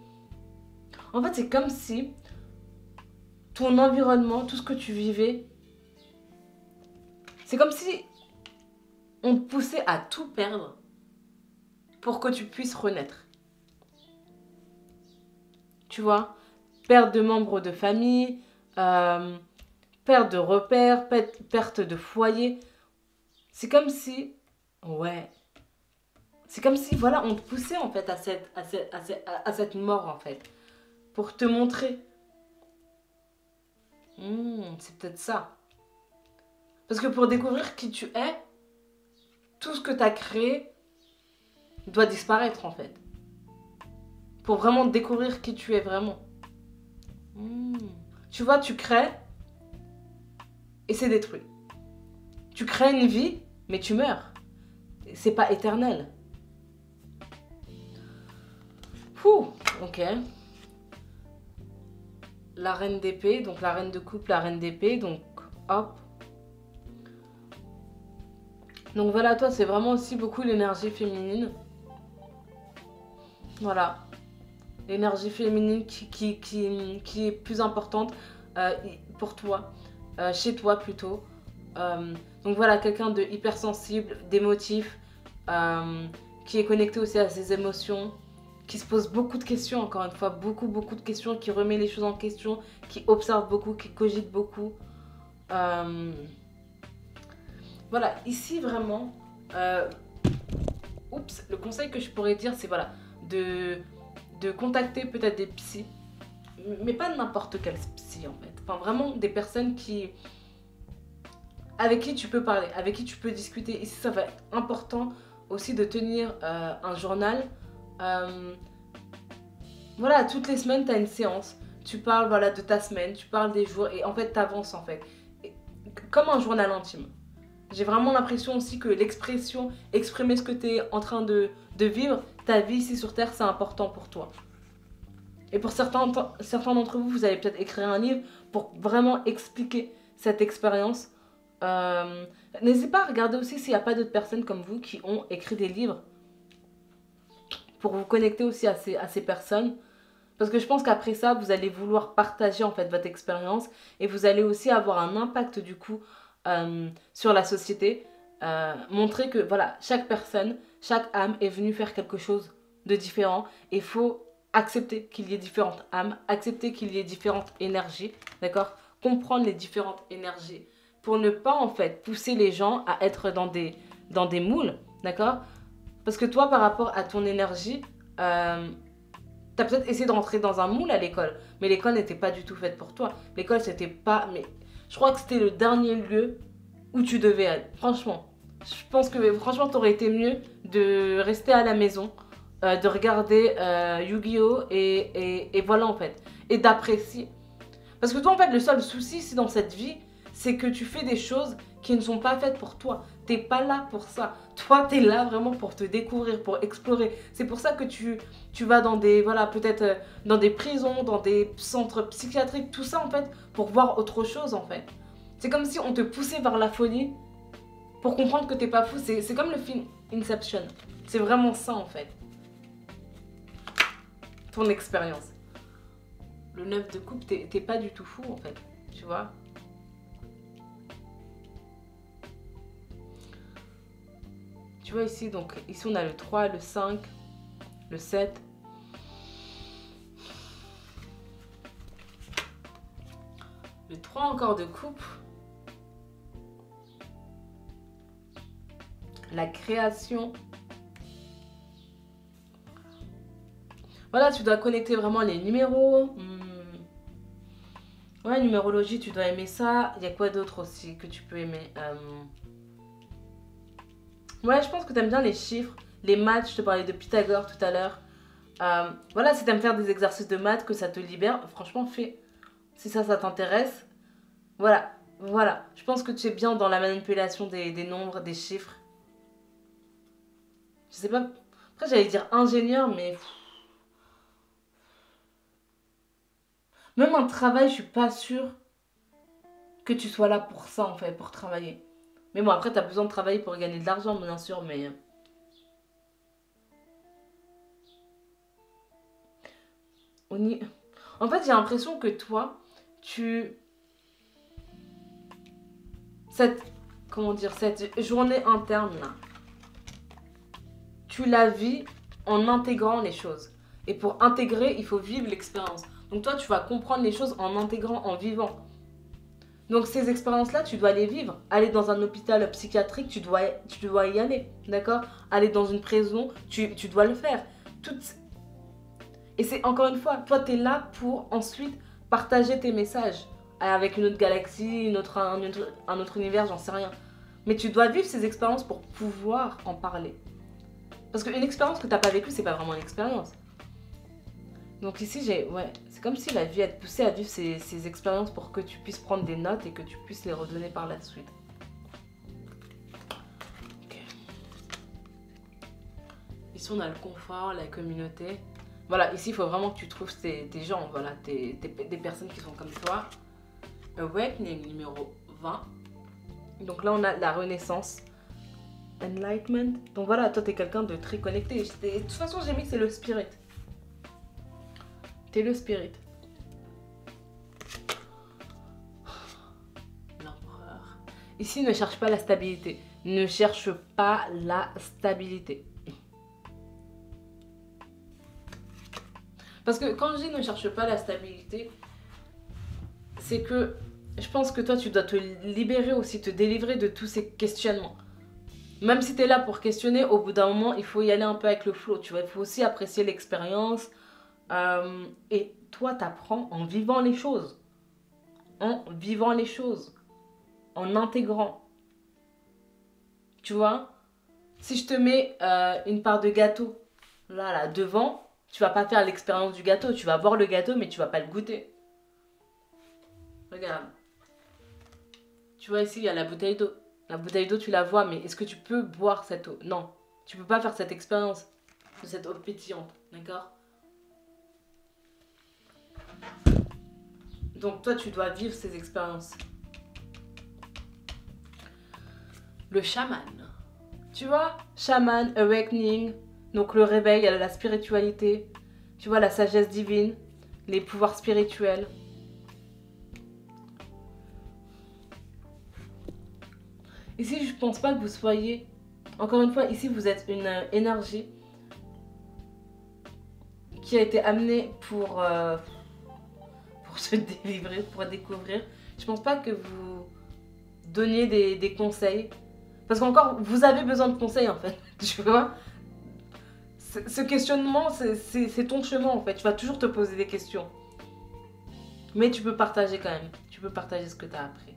En fait, c'est comme si ton environnement, tout ce que tu vivais, c'est comme si on te poussait à tout perdre pour que tu puisses renaître. Tu vois, perte de membres de famille, perte de repères, perte de foyer. C'est comme si, ouais, c'est comme si, voilà, on te poussait en fait à cette mort en fait, pour te montrer. C'est peut-être ça. Parce que pour découvrir qui tu es, tout ce que tu as créé doit disparaître en fait. Pour vraiment découvrir qui tu es vraiment. Tu vois, tu crées et c'est détruit. Tu crées une vie, mais tu meurs. C'est pas éternel. Ouh, ok. La reine d'épée, donc la reine de coupe, la reine d'épée, donc hop. Donc voilà, toi, c'est vraiment aussi beaucoup l'énergie féminine. Voilà. L'énergie féminine qui est plus importante pour toi, chez toi plutôt. Donc voilà, quelqu'un de hypersensible, d'émotif, qui est connecté aussi à ses émotions, qui se pose beaucoup de questions, encore une fois, beaucoup de questions, qui remet les choses en question, qui observe beaucoup, qui cogite beaucoup. Voilà, ici vraiment, le conseil que je pourrais dire, c'est voilà, de contacter peut-être des psys, mais pas n'importe quel psy en fait. Enfin, vraiment des personnes avec qui tu peux parler, avec qui tu peux discuter. Ici, ça va être important aussi de tenir un journal. Voilà, toutes les semaines, tu as une séance. Tu parles voilà, de ta semaine, tu parles des jours et en fait, tu avances en fait. Comme un journal intime. J'ai vraiment l'impression aussi que l'expression, exprimer ce que tu es en train de vivre, ta vie ici sur Terre, c'est important pour toi. Et pour certains d'entre vous, vous allez peut-être écrire un livre pour vraiment expliquer cette expérience. N'hésitez pas à regarder aussi s'il n'y a pas d'autres personnes comme vous qui ont écrit des livres pour vous connecter aussi à ces personnes. Parce que je pense qu'après ça, vous allez vouloir partager en fait votre expérience et vous allez aussi avoir un impact du coup sur la société. Montrer que voilà, chaque personne, chaque âme est venue faire quelque chose de différent et il faut accepter qu'il y ait différentes âmes, accepter qu'il y ait différentes énergies, d'accord? Comprendre les différentes énergies pour ne pas en fait pousser les gens à être dans des moules, d'accord? Parce que toi, par rapport à ton énergie, t'as peut-être essayé de rentrer dans un moule à l'école, mais l'école n'était pas du tout faite pour toi. L'école, c'était pas... Mais je crois que c'était le dernier lieu où tu devais être, franchement. Je pense que franchement, t'aurais été mieux de rester à la maison, de regarder Yu-Gi-Oh! Et voilà en fait. Et d'apprécier. Parce que toi, en fait, le seul souci, c'est dans cette vie, c'est que tu fais des choses qui ne sont pas faites pour toi. T'es pas là pour ça. Toi, t'es là vraiment pour te découvrir, pour explorer. C'est pour ça que tu vas dans des, voilà, peut-être dans des prisons, dans des centres psychiatriques, tout ça en fait, pour voir autre chose en fait. C'est comme si on te poussait vers la folie pour comprendre que t'es pas fou. C'est comme le film Inception. C'est vraiment ça en fait. Ton expérience. Le 9 de coupe, t'es pas du tout fou en fait. Tu vois? Tu vois ici, donc ici on a le 3, le 5, le 7. Le 3 encore de coupe. La création. Voilà, tu dois connecter vraiment les numéros. Ouais, numérologie, tu dois aimer ça. Il y a quoi d'autre aussi que tu peux aimer? Ouais, je pense que tu aimes bien les chiffres, les maths. Je te parlais de Pythagore tout à l'heure. Voilà, si tu aimes faire des exercices de maths, que ça te libère, franchement, fais. Si ça t'intéresse. Voilà, voilà. Je pense que tu es bien dans la manipulation des nombres, des chiffres. Je sais pas. Après, j'allais dire ingénieur, mais... Même un travail, je suis pas sûre que tu sois là pour ça, en fait, pour travailler. Mais bon, après, tu as besoin de travailler pour gagner de l'argent, bien sûr, mais... En fait, j'ai l'impression que toi, Comment dire, cette journée interne, là, tu la vis en intégrant les choses. Et pour intégrer, il faut vivre l'expérience. Donc toi, tu vas comprendre les choses en intégrant, en vivant. Donc ces expériences-là, tu dois les vivre. Aller dans un hôpital psychiatrique, tu dois y aller, d'accord? Aller dans une prison, tu dois le faire. Et c'est encore une fois, toi, tu es là pour ensuite partager tes messages avec une autre galaxie, un autre univers, j'en sais rien. Mais tu dois vivre ces expériences pour pouvoir en parler. Parce qu'une expérience que tu n'as pas vécue, c'est pas vraiment une expérience. Donc ici, c'est comme si la vie te poussait à vivre ces expériences pour que tu puisses prendre des notes et que tu puisses les redonner par la suite. Okay. Ici, on a le confort, la communauté. Voilà, ici, il faut vraiment que tu trouves tes gens, voilà, des personnes qui sont comme toi. Awakening numéro 20. Donc là, on a la renaissance. Enlightenment. Donc voilà, toi, t'es quelqu'un de très connecté. De toute façon, j'ai mis que c'est le spirit. T'es le spirit. L'empereur. Ici, ne cherche pas la stabilité. Ne cherche pas la stabilité. Parce que quand je dis ne cherche pas la stabilité, c'est que je pense que toi, tu dois te libérer aussi, te délivrer de tous ces questionnements. Même si tu es là pour questionner, au bout d'un moment, il faut y aller un peu avec le flow. Tu vois, il faut aussi apprécier l'expérience. Et toi, tu apprends en vivant les choses. En vivant les choses. En intégrant. Tu vois, si je te mets une part de gâteau là devant, tu vas pas faire l'expérience du gâteau. Tu vas voir le gâteau, mais tu vas pas le goûter. Regarde. Tu vois ici, il y a la bouteille d'eau. La bouteille d'eau, tu la vois, mais est-ce que tu peux boire cette eau? Non. Tu peux pas faire cette expérience de cette eau pétillante. D'accord? Donc toi, tu dois vivre ces expériences. Le chaman. Tu vois? Chaman, awakening. Donc le réveil, la spiritualité. Tu vois, la sagesse divine. Les pouvoirs spirituels. Ici, je pense pas que vous soyez... Encore une fois, ici, vous êtes une énergie qui a été amenée pour se délivrer, pour découvrir. Je pense pas que vous donniez des conseils. Parce qu'encore, vous avez besoin de conseils, en fait. Tu vois? Ce questionnement, c'est ton chemin, en fait. Tu vas toujours te poser des questions. Mais tu peux partager quand même. Tu peux partager ce que tu as appris.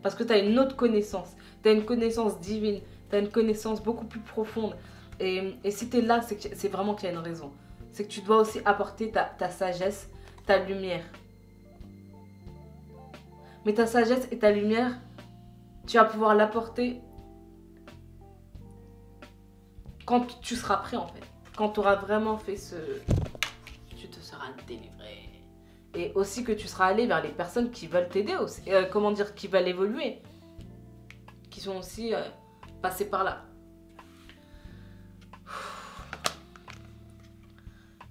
Parce que tu as une autre connaissance. Tu as une connaissance divine. Tu as une connaissance beaucoup plus profonde. Et si tu es là, c'est vraiment qu'il y a une raison. C'est que tu dois aussi apporter ta sagesse, ta lumière. Mais ta sagesse et ta lumière, tu vas pouvoir l'apporter quand tu seras prêt, en fait. Quand tu auras vraiment fait tu te seras délivré. Et aussi que tu seras allé vers les personnes qui veulent t'aider aussi. Qui veulent évoluer. Qui sont aussi passer par là.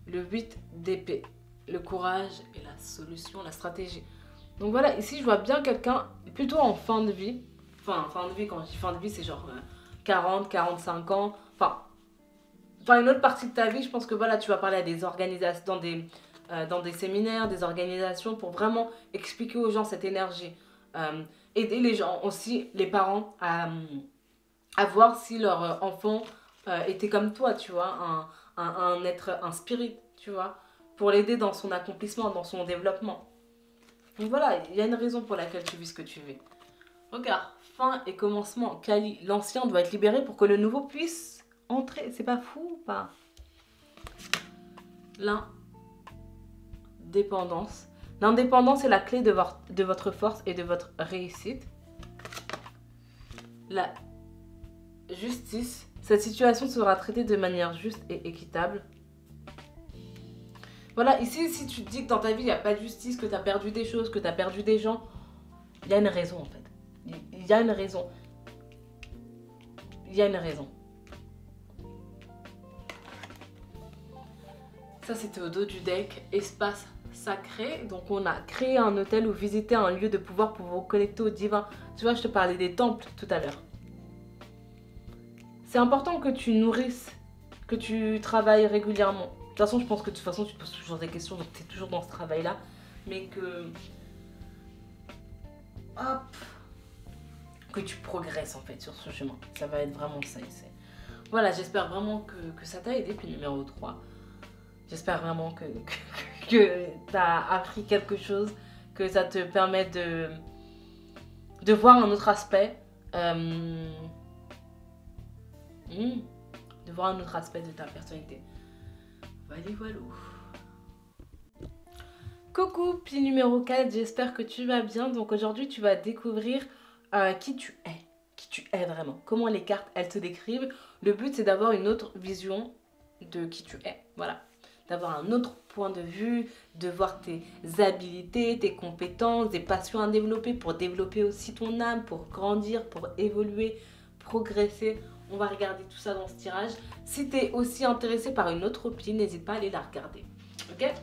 Le 8 d'épée, le courage et la solution, la stratégie. Donc voilà, ici je vois bien quelqu'un plutôt en fin de vie. Enfin, fin de vie, quand je dis fin de vie, c'est genre 40, 45 ans. Enfin, une autre partie de ta vie, je pense que voilà, tu vas parler à des organisations, dans des séminaires, des organisations, pour vraiment expliquer aux gens cette énergie. Aider les gens aussi, les parents, à voir si leur enfant était comme toi, tu vois, un être, un spirit, tu vois, pour l'aider dans son accomplissement, dans son développement. Donc voilà, il y a une raison pour laquelle tu vis ce que tu vis. Regarde, fin et commencement, Kali, l'ancien doit être libéré pour que le nouveau puisse entrer. C'est pas fou ou pas? L'indépendance. L'indépendance est la clé de votre force et de votre réussite. La justice. Cette situation sera traitée de manière juste et équitable. Voilà, ici, si tu te dis que dans ta vie, il n'y a pas de justice, que tu as perdu des choses, que tu as perdu des gens, il y a une raison en fait. Il y a une raison. Il y a une raison. Ça, c'était au dos du deck. Espace sacré. Donc, on a créé un hôtel ou visité un lieu de pouvoir pour vous connecter au divin. Tu vois, je te parlais des temples tout à l'heure. C'est important que tu nourrisses, que tu travailles régulièrement. De toute façon, je pense que de toute façon, tu te poses toujours des questions, donc tu es toujours dans ce travail-là. Mais que... Hop, que tu progresses en fait sur ce chemin. Ça va être vraiment ça. Voilà, j'espère vraiment que ça t'a aidé. Puis numéro 3, j'espère vraiment que tu as appris quelque chose, que ça te permet de voir un autre aspect. De voir un autre aspect de ta personnalité. Voilà, voilà. Coucou, pile numéro 4, j'espère que tu vas bien. Donc aujourd'hui, tu vas découvrir qui tu es. Qui tu es vraiment. Comment les cartes, elles te décrivent. Le but, c'est d'avoir une autre vision de qui tu es. Voilà. D'avoir un autre point de vue, de voir tes habilités, tes compétences, des passions à développer pour développer aussi ton âme, pour grandir, pour évoluer, progresser. On va regarder tout ça dans ce tirage. Si tu es aussi intéressé par une autre pile, n'hésite pas à aller la regarder. Ok?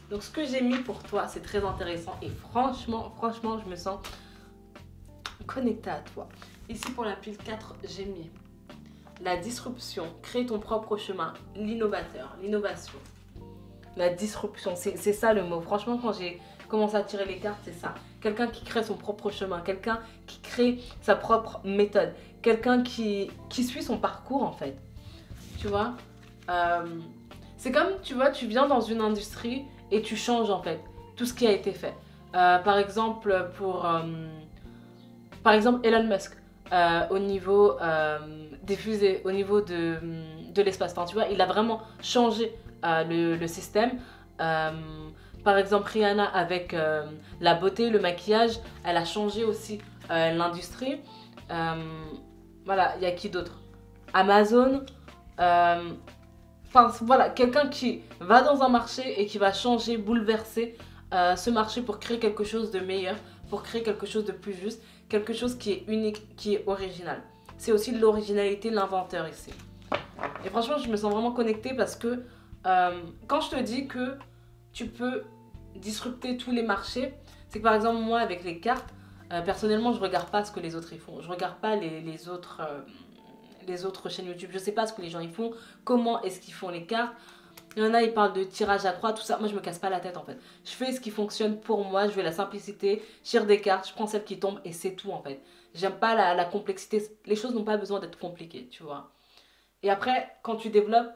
Donc ce que j'ai mis pour toi, c'est très intéressant. Et franchement, je me sens connectée à toi. Ici pour la pile 4, j'ai mis la disruption, créer ton propre chemin, l'innovateur, l'innovation. La disruption, c'est ça le mot. Franchement, quand j'ai commencé à tirer les cartes, c'est ça. Quelqu'un qui crée son propre chemin, quelqu'un qui crée sa propre méthode, quelqu'un qui suit son parcours en fait. Tu vois, c'est comme, tu vois, tu viens dans une industrie et tu changes en fait tout ce qui a été fait. Par exemple, Elon Musk, au niveau des fusées, au niveau de l'espace. Enfin, tu vois, il a vraiment changé le système. Par exemple, Rihanna avec la beauté, le maquillage, elle a changé aussi l'industrie. Voilà, il y a qui d'autre? Amazon. Enfin, voilà, quelqu'un qui va dans un marché et qui va changer, bouleverser ce marché pour créer quelque chose de meilleur, pour créer quelque chose de plus juste, quelque chose qui est unique, qui est original. C'est aussi de l'originalité, l'inventeur ici. Et franchement, je me sens vraiment connectée parce que quand je te dis que tu peux disrupter tous les marchés, c'est que par exemple, moi, avec les cartes, personnellement, je regarde pas ce que les autres y font. Je regarde pas les autres chaînes YouTube. Je sais pas ce que les gens y font, comment est-ce qu'ils font les cartes. Il y en a, ils parlent de tirage à croix, tout ça. Moi, je me casse pas la tête en fait. Je fais ce qui fonctionne pour moi. Je veux la simplicité. Je tire des cartes, je prends celles qui tombent et c'est tout en fait. J'aime pas la complexité. Les choses n'ont pas besoin d'être compliquées, tu vois. Et après, quand tu développes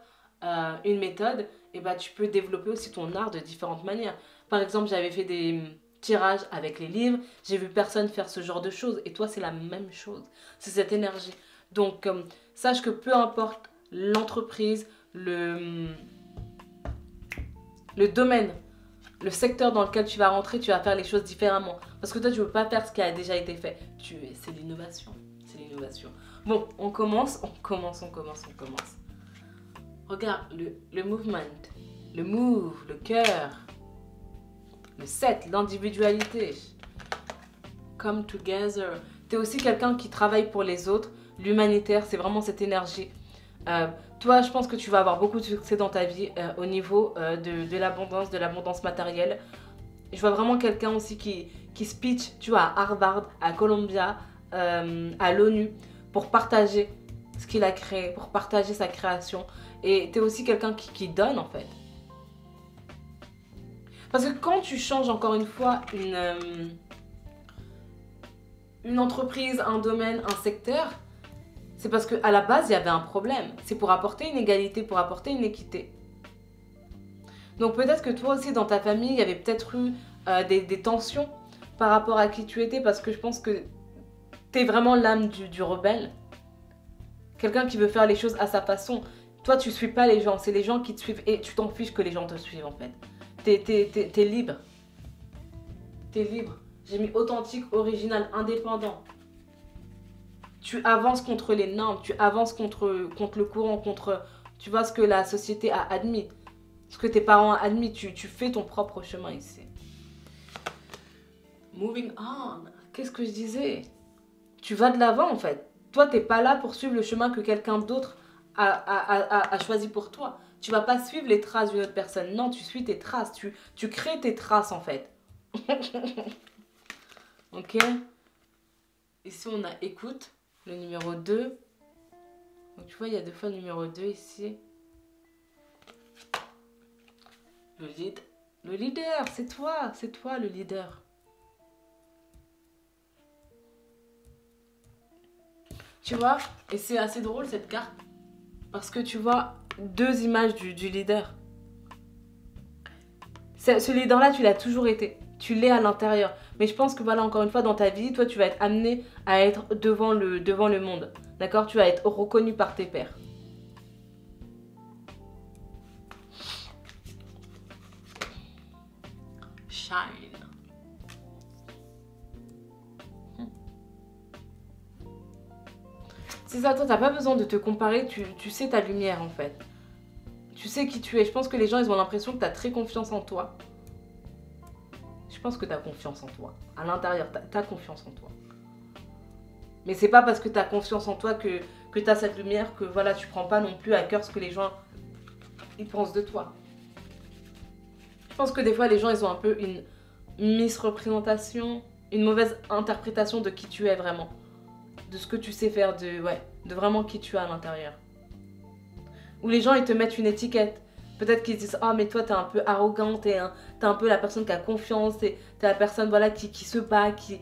une méthode, et bah, tu peux développer aussi ton art de différentes manières. Par exemple, j'avais fait des tirages avec les livres. J'ai vu personne faire ce genre de choses. Et toi, c'est la même chose. C'est cette énergie. Donc, sache que peu importe l'entreprise, le domaine, le secteur dans lequel tu vas rentrer, tu vas faire les choses différemment. Parce que toi, tu ne veux pas faire ce qui a déjà été fait. C'est l'innovation. C'est l'innovation. Bon, on commence. Regarde, le movement, le move, le cœur, le set, l'individualité. Come together. Tu es aussi quelqu'un qui travaille pour les autres, l'humanitaire, c'est vraiment cette énergie. Toi, je pense que tu vas avoir beaucoup de succès dans ta vie au niveau de l'abondance matérielle. Je vois vraiment quelqu'un aussi qui speech, tu vois, à Harvard, à Columbia, à l'ONU, pour partager ce qu'il a créé, pour partager sa création. Et tu es aussi quelqu'un qui donne, en fait. Parce que quand tu changes, encore une fois, une entreprise, un domaine, un secteur, c'est parce qu'à la base, il y avait un problème. C'est pour apporter une égalité, pour apporter une équité. Donc peut-être que toi aussi, dans ta famille, il y avait peut-être eu des tensions par rapport à qui tu étais, parce que je pense que tu es vraiment l'âme du rebelle. Quelqu'un qui veut faire les choses à sa façon. Toi, tu ne suis pas les gens, c'est les gens qui te suivent et tu t'en fiches que les gens te suivent, en fait. T'es libre. T'es libre. J'ai mis authentique, original, indépendant. Tu avances contre les normes, tu avances contre le courant, contre, tu vois, ce que la société a admis, ce que tes parents ont admis, tu fais ton propre chemin ici. Moving on. Qu'est-ce que je disais? Tu vas de l'avant en fait. Toi, t'es pas là pour suivre le chemin que quelqu'un d'autre a choisi pour toi. Tu vas pas suivre les traces d'une autre personne. Non, tu suis tes traces. Tu crées tes traces en fait. Ok? Ici, on a écoute. Le numéro 2. Donc tu vois, il y a 2 fois le numéro 2 ici. Le leader, c'est toi le leader. Tu vois, et c'est assez drôle cette carte. Parce que tu vois 2 images du leader. Ce leader-là, tu l'as toujours été. Tu l'es à l'intérieur. Mais je pense que voilà, encore une fois, dans ta vie, toi, tu vas être amené à être devant le monde. D'accord? Tu vas être reconnu par tes pairs. Shine. C'est ça, toi, t'as pas besoin de te comparer. Tu sais ta lumière, en fait. Tu sais qui tu es. Je pense que les gens, ils ont l'impression que tu as très confiance en toi. Je pense que tu as confiance en toi. À l'intérieur, tu as confiance en toi. Mais c'est pas parce que tu as confiance en toi que tu as cette lumière que voilà, tu prends pas non plus à cœur ce que les gens ils pensent de toi. Je pense que des fois, les gens, ils ont un peu une misreprésentation, une mauvaise interprétation de qui tu es vraiment. De ce que tu sais faire, de vraiment qui tu es à l'intérieur. Où les gens, ils te mettent une étiquette. Peut-être qu'ils disent, ah mais toi t'es un peu arrogant, t'es un peu la personne qui a confiance, t'es la personne voilà, qui se bat, tu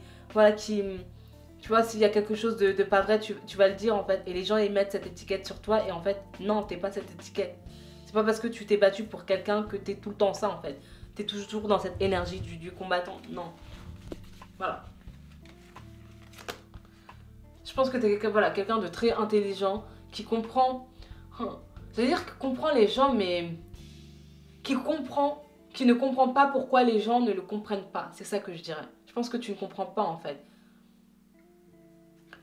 vois, s'il y a quelque chose de pas vrai, tu vas le dire en fait. Et les gens ils mettent cette étiquette sur toi et en fait, non, t'es pas cette étiquette. C'est pas parce que tu t'es battu pour quelqu'un que t'es tout le temps ça en fait. T'es toujours dans cette énergie du combattant, non. Voilà. Je pense que t'es quelqu'un de très intelligent, qui comprend... C'est-à-dire qui comprend les gens mais... qui ne comprend pas pourquoi les gens ne le comprennent pas. C'est ça que je dirais. Je pense que tu ne comprends pas en fait.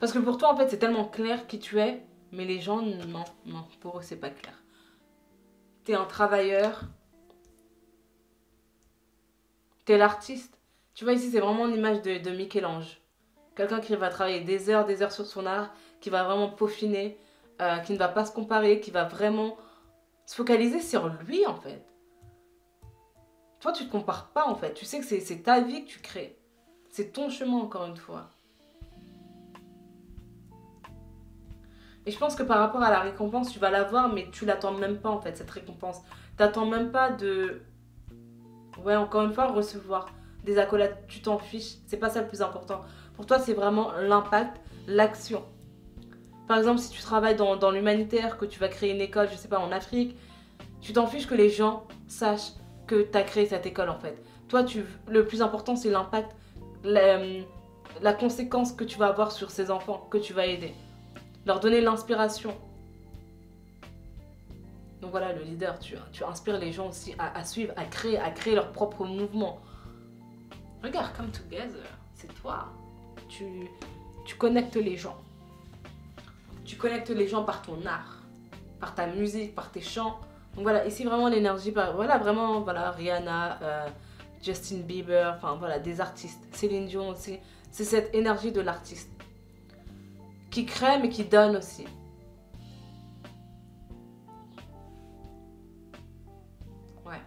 Parce que pour toi en fait c'est tellement clair qui tu es, mais les gens non, pour eux c'est pas clair. T'es un travailleur. T'es l'artiste. Tu vois ici c'est vraiment l'image de Michel-Ange. Quelqu'un qui va travailler des heures sur son art, qui va vraiment peaufiner, qui ne va pas se comparer, qui va vraiment se focaliser sur lui en fait. Toi, tu ne te compares pas en fait. Tu sais que c'est ta vie que tu crées. C'est ton chemin encore une fois. Et je pense que par rapport à la récompense, tu vas l'avoir, mais tu l'attends même pas en fait, cette récompense. Tu n'attends même pas de... Ouais, encore une fois, recevoir des accolades. Tu t'en fiches. C'est pas ça le plus important. Pour toi, c'est vraiment l'impact, l'action. Par exemple, si tu travailles dans l'humanitaire, que tu vas créer une école, je sais pas, en Afrique, tu t'en fiches que les gens sachent que tu as créé cette école en fait. Toi, le plus important, c'est l'impact, la conséquence que tu vas avoir sur ces enfants que tu vas aider. Leur donner l'inspiration. Donc voilà, le leader, tu inspires les gens aussi à suivre, à créer leur propre mouvement. Regarde, come together, c'est toi. Tu connectes les gens. Tu connectes les gens par ton art, par ta musique, par tes chants. Donc voilà, ici vraiment l'énergie, voilà vraiment, voilà, Rihanna, Justin Bieber, enfin voilà, des artistes. Céline Dion aussi, c'est cette énergie de l'artiste. qui crée mais qui donne aussi. Ouais,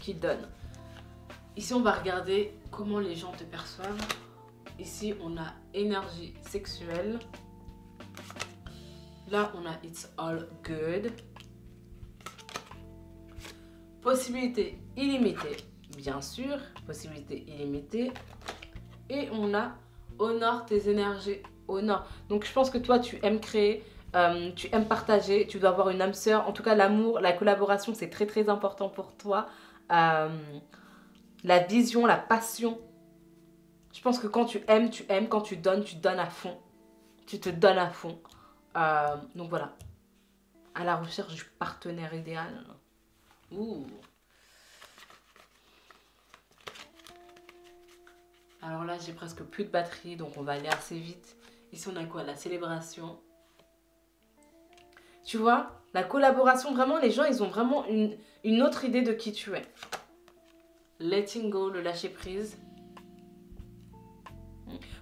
qui donne. Ici, on va regarder comment les gens te perçoivent. Ici, on a énergie sexuelle. Là, on a It's all good. Possibilité illimitée, bien sûr. Possibilité illimitée. Et on a honore tes énergies. Honore. Donc, je pense que toi, tu aimes créer, tu aimes partager, tu dois avoir une âme sœur. En tout cas, l'amour, la collaboration, c'est très, très important pour toi. La vision, la passion. Je pense que quand tu aimes, tu aimes. Quand tu donnes à fond. Tu te donnes à fond. Donc voilà. À la recherche du partenaire idéal. Ouh. Alors là, j'ai presque plus de batterie, donc on va aller assez vite. Ici, on a quoi? La célébration. Tu vois, la collaboration, vraiment, les gens, ils ont vraiment une autre idée de qui tu es. Letting go, le lâcher prise.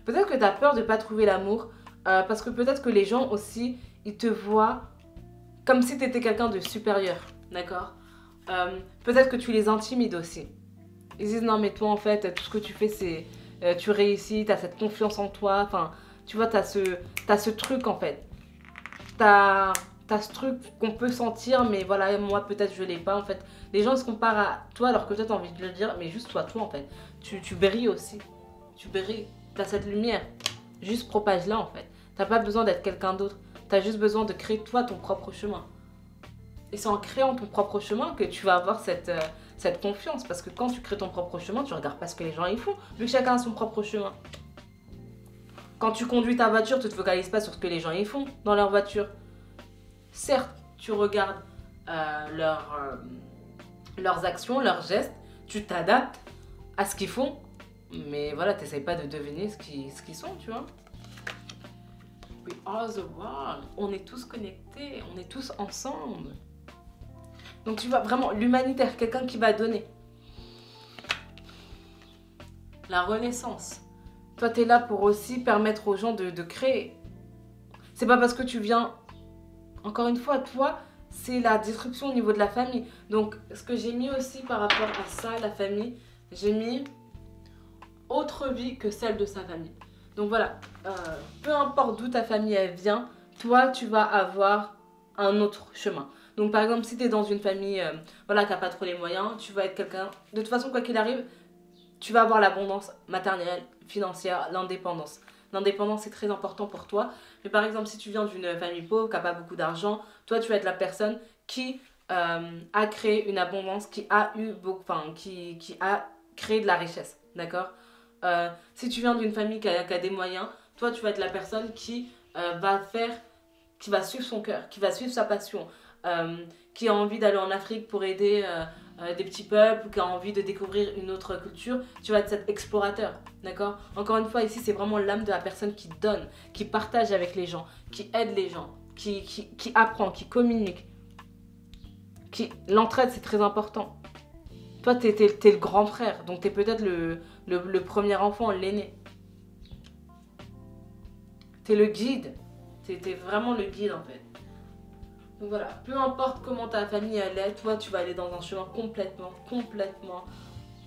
Peut-être que tu as peur de ne pas trouver l'amour, parce que peut-être que les gens aussi, ils te voient comme si tu étais quelqu'un de supérieur, d'accord? Peut-être que tu les intimides aussi. Ils disent non mais toi en fait, tout ce que tu fais c'est... tu réussis, tu as cette confiance en toi, enfin, tu vois, tu as ce truc en fait. Tu as ce truc qu'on peut sentir, mais voilà, moi peut-être je l'ai pas en fait. Les gens se comparent à toi alors que toi tu as envie de le dire, mais juste toi en fait. Tu brilles aussi. Tu brilles. Tu as cette lumière. Juste propage-la en fait. Tu n'as pas besoin d'être quelqu'un d'autre. Tu as juste besoin de créer toi ton propre chemin. Et c'est en créant ton propre chemin que tu vas avoir cette confiance. Parce que quand tu crées ton propre chemin, tu ne regardes pas ce que les gens y font. Vu que chacun a son propre chemin. Quand tu conduis ta voiture, tu ne te focalises pas sur ce que les gens y font dans leur voiture. Certes, tu regardes leurs actions, leurs gestes. Tu t'adaptes à ce qu'ils font. Mais voilà, tu n'essayes pas de deviner ce qu'ils sont, tu vois. We are the world. On est tous connectés. On est tous ensemble. Donc tu vois, vraiment, l'humanitaire, quelqu'un qui va donner. La renaissance. Toi, tu es là pour aussi permettre aux gens de créer. C'est pas parce que tu viens... Encore une fois, toi, c'est la disruption au niveau de la famille. Donc, ce que j'ai mis aussi par rapport à ça, la famille, j'ai mis autre vie que celle de sa famille. Donc voilà, peu importe d'où ta famille elle vient, toi, tu vas avoir un autre chemin. Donc par exemple, si tu es dans une famille voilà, qui n'a pas trop les moyens, tu vas être quelqu'un... De toute façon, quoi qu'il arrive, tu vas avoir l'abondance matérielle, financière, l'indépendance. L'indépendance, c'est très important pour toi. Mais par exemple, si tu viens d'une famille pauvre, qui n'a pas beaucoup d'argent, toi, tu vas être la personne qui a créé une abondance, qui a créé de la richesse. D'accord? Si tu viens d'une famille qui a des moyens, toi, tu vas être la personne qui va suivre son cœur, qui va suivre sa passion, qui a envie d'aller en Afrique pour aider des petits peuples, ou qui a envie de découvrir une autre culture, tu vas être cet explorateur, d'accord? Encore une fois, ici, c'est vraiment l'âme de la personne qui donne, qui partage avec les gens, qui aide les gens, qui apprend, qui communique. L'entraide, c'est très important. Toi, t'es le grand frère, donc t'es peut-être le premier enfant, l'aîné. T'es le guide. T'es vraiment le guide, en fait. Donc voilà, peu importe comment ta famille elle est, toi tu vas aller dans un chemin complètement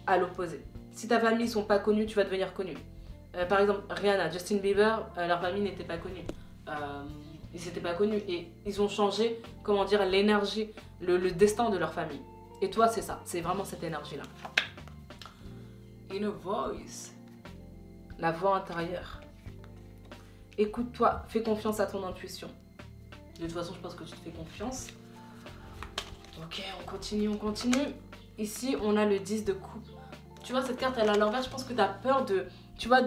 à l'opposé. Si ta famille ne sont pas connus, tu vas devenir connu. Par exemple, Rihanna, Justin Bieber, leur famille n'était pas connue. Ils n'étaient pas connus et ils ont changé, comment dire, l'énergie, le destin de leur famille. Et toi c'est ça, c'est vraiment cette énergie-là. Inner voice, la voix intérieure. Écoute-toi, fais confiance à ton intuition. De toute façon, je pense que tu te fais confiance. Ok, on continue. Ici, on a le 10 de coupe. Tu vois, cette carte, elle est à l'envers. Je pense que tu as peur de... Tu vois,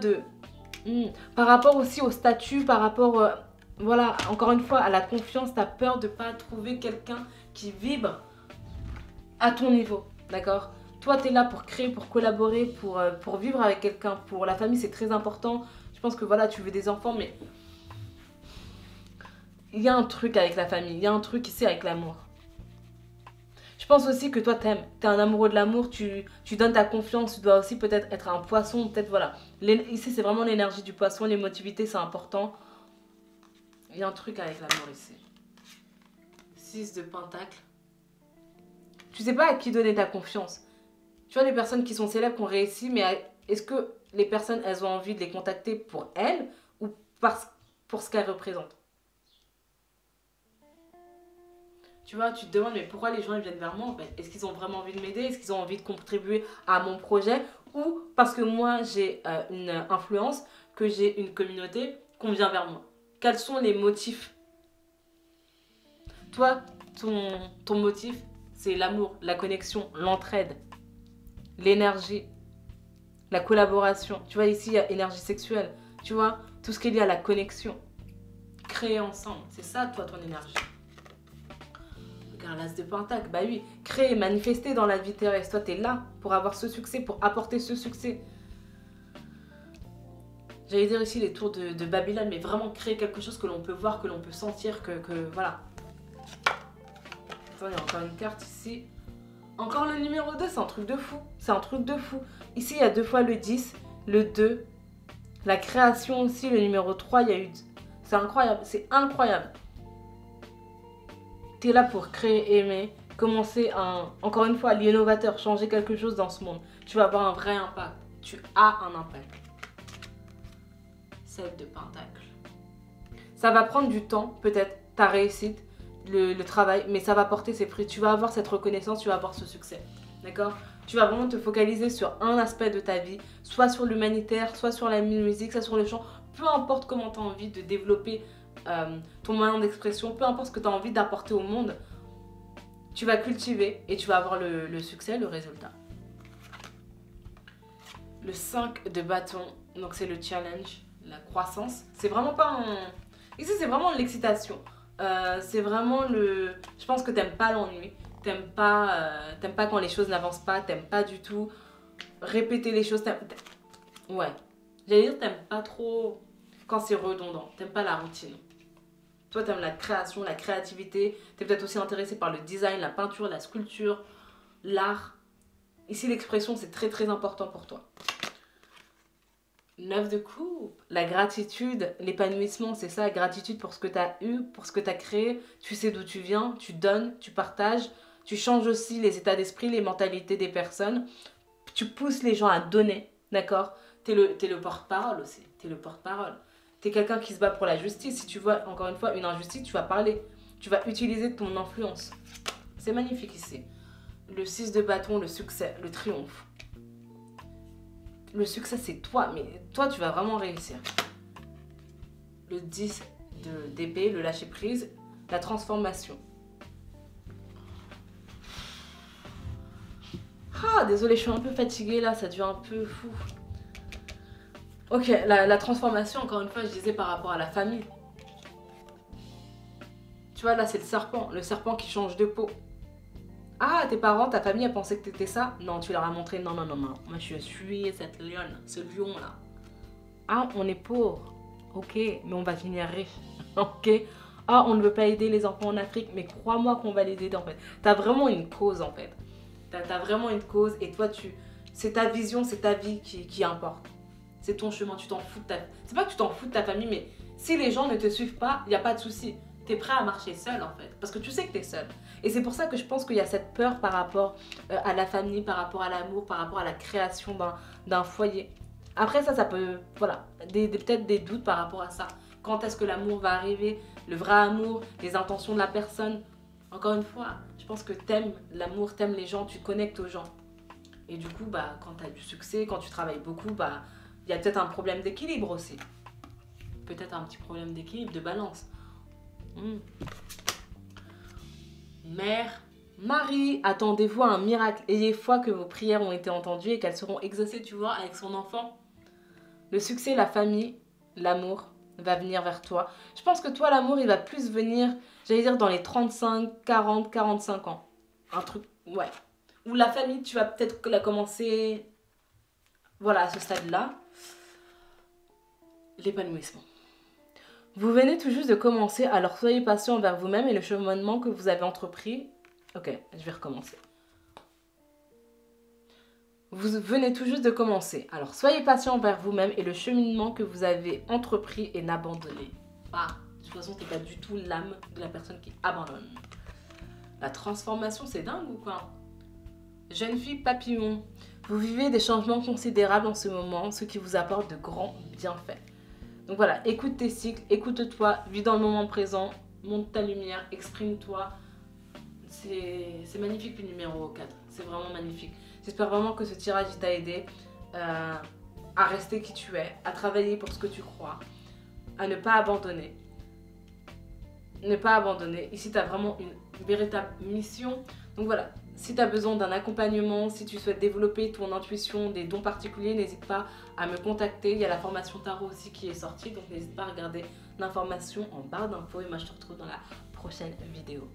par rapport aussi au statut, par rapport... voilà, encore une fois, à la confiance, tu as peur de ne pas trouver quelqu'un qui vibre à ton niveau. D'accord? Toi, tu es là pour créer, pour collaborer, pour vivre avec quelqu'un. Pour la famille, c'est très important. Je pense que voilà, tu veux des enfants, mais... Il y a un truc avec la famille, il y a un truc ici avec l'amour. Je pense aussi que toi, t'aimes, t'es un amoureux de l'amour, tu donnes ta confiance, tu dois aussi peut-être être un poisson, peut-être voilà. Ici, c'est vraiment l'énergie du poisson, l'émotivité, c'est important. Il y a un truc avec l'amour ici. 6 de pentacle. Tu sais pas à qui donner ta confiance. Tu vois, les personnes qui sont célèbres, qui ont réussi, mais est-ce que les personnes, elles ont envie de les contacter pour elles ou pour ce qu'elles représentent? Tu vois, tu te demandes, mais pourquoi les gens ils viennent vers moi en fait? Est-ce qu'ils ont vraiment envie de m'aider? Est-ce qu'ils ont envie de contribuer à mon projet? Ou parce que moi, j'ai une influence, que j'ai une communauté, qu'on vient vers moi? Quels sont les motifs? Toi, ton motif, c'est l'amour, la connexion, l'entraide, l'énergie, la collaboration. Tu vois, ici, il y a énergie sexuelle. Tu vois, tout ce qui est lié à la connexion. Créer ensemble. C'est ça, toi, ton énergie. Regarde, l'as de pentacle. Bah oui, créer, manifester dans la vie terrestre. Toi, t'es là pour avoir ce succès, pour apporter ce succès. J'allais dire ici les tours de Babylone, mais vraiment créer quelque chose que l'on peut voir, que l'on peut sentir, que voilà. Attends, il y a encore une carte ici. Encore le numéro 2, c'est un truc de fou. C'est un truc de fou. Ici, il y a 2 fois le 10, le 2. La création aussi, le numéro 3, il y a eu... C'est incroyable, c'est incroyable. Tu es là pour créer, aimer, commencer encore une fois, l'innovateur, changer quelque chose dans ce monde. Tu vas avoir un vrai impact. Tu as un impact. 7 de pentacle. Ça va prendre du temps, peut-être, ta réussite, le travail, mais ça va porter ses fruits. Tu vas avoir cette reconnaissance, tu vas avoir ce succès. D'accord? Tu vas vraiment te focaliser sur un aspect de ta vie, soit sur l'humanitaire, soit sur la musique, soit sur le chant. Peu importe comment tu as envie de développer ton moyen d'expression, peu importe ce que tu as envie d'apporter au monde, tu vas cultiver et tu vas avoir le succès, le résultat. Le 5 de bâton, donc c'est le challenge, la croissance. C'est vraiment pas un... Ici, c'est vraiment l'excitation. C'est vraiment le... Je pense que t'aimes pas l'ennui. T'aimes pas quand les choses n'avancent pas. T'aimes pas du tout répéter les choses. Ouais. J'allais dire, t'aimes pas trop quand c'est redondant. T'aimes pas la routine. Toi, t'aimes la création, la créativité. T'es peut-être aussi intéressé par le design, la peinture, la sculpture, l'art. Ici, l'expression, c'est très très important pour toi. 9 de coupe, la gratitude, l'épanouissement, c'est ça, gratitude pour ce que tu as eu, pour ce que tu as créé, tu sais d'où tu viens, tu donnes, tu partages, tu changes aussi les états d'esprit, les mentalités des personnes, tu pousses les gens à donner, d'accord? T'es le porte-parole aussi, t'es le porte-parole. T'es quelqu'un qui se bat pour la justice, si tu vois encore une fois une injustice, tu vas parler, tu vas utiliser ton influence. C'est magnifique ici. Le 6 de bâton, le succès, le triomphe. Le succès, c'est toi, mais toi, tu vas vraiment réussir. Le 10 d'épée, le lâcher-prise, la transformation. Ah, désolée, je suis un peu fatiguée là, ça devient un peu fou. Ok, la transformation, encore une fois, je disais par rapport à la famille. Tu vois, là, c'est le serpent qui change de peau. Ah, tes parents, ta famille a pensé que t'étais ça? Non, tu leur as montré, non, non, non, non. Moi, je suis cette lionne, ce lion-là. Ah, on est pauvre. Ok, mais on va finir riche. Ok. Ah, on ne veut pas aider les enfants en Afrique, mais crois-moi qu'on va les aider, en fait. T'as vraiment une cause, en fait. T'as vraiment une cause, et toi, c'est ta vision, c'est ta vie qui importe. C'est ton chemin, tu t'en fous de ta... C'est pas que tu t'en fous de ta famille, mais si les gens ne te suivent pas, il n'y a pas de souci. T'es prêt à marcher seul, en fait. Parce que tu sais que t'es seul. Et c'est pour ça que je pense qu'il y a cette peur par rapport à la famille, par rapport à l'amour, par rapport à la création d'un foyer. Après ça peut... Voilà, peut-être des doutes par rapport à ça. Quand est-ce que l'amour va arriver? Le vrai amour, les intentions de la personne. Encore une fois, je pense que t'aimes l'amour, t'aimes les gens, tu connectes aux gens. Et du coup, bah, quand t'as du succès, quand tu travailles beaucoup, bah, il y a peut-être un problème d'équilibre aussi. Peut-être un petit problème d'équilibre, de balance. Mère, Marie, attendez-vous à un miracle. Ayez foi que vos prières ont été entendues et qu'elles seront exaucées, tu vois, avec son enfant. Le succès, la famille, l'amour va venir vers toi. Je pense que toi, l'amour, il va plus venir, j'allais dire, dans les 35, 40, 45 ans. Un truc, ouais. Ou la famille, tu vas peut-être la commencer, voilà, à ce stade-là. L'épanouissement. Vous venez tout juste de commencer, alors soyez patient envers vous-même et le cheminement que vous avez entrepris. Ok, je vais recommencer. Vous venez tout juste de commencer, alors soyez patient envers vous-même et le cheminement que vous avez entrepris et n'abandonnez pas. De toute façon, t'es pas du tout l'âme de la personne qui abandonne. La transformation, c'est dingue ou quoi? Jeune fille papillon, vous vivez des changements considérables en ce moment, ce qui vous apporte de grands bienfaits. Donc voilà, écoute tes cycles, écoute-toi, vis dans le moment présent, monte ta lumière, exprime-toi. C'est magnifique le numéro 4, c'est vraiment magnifique. J'espère vraiment que ce tirage t'a aidé à rester qui tu es, à travailler pour ce que tu crois, à ne pas abandonner. Ne pas abandonner. Ici, tu as vraiment une véritable mission. Donc voilà, si tu as besoin d'un accompagnement, si tu souhaites développer ton intuition, des dons particuliers, n'hésite pas à me contacter. Il y a la formation tarot aussi qui est sortie, donc n'hésite pas à regarder l'information en barre d'infos. Et moi, je te retrouve dans la prochaine vidéo.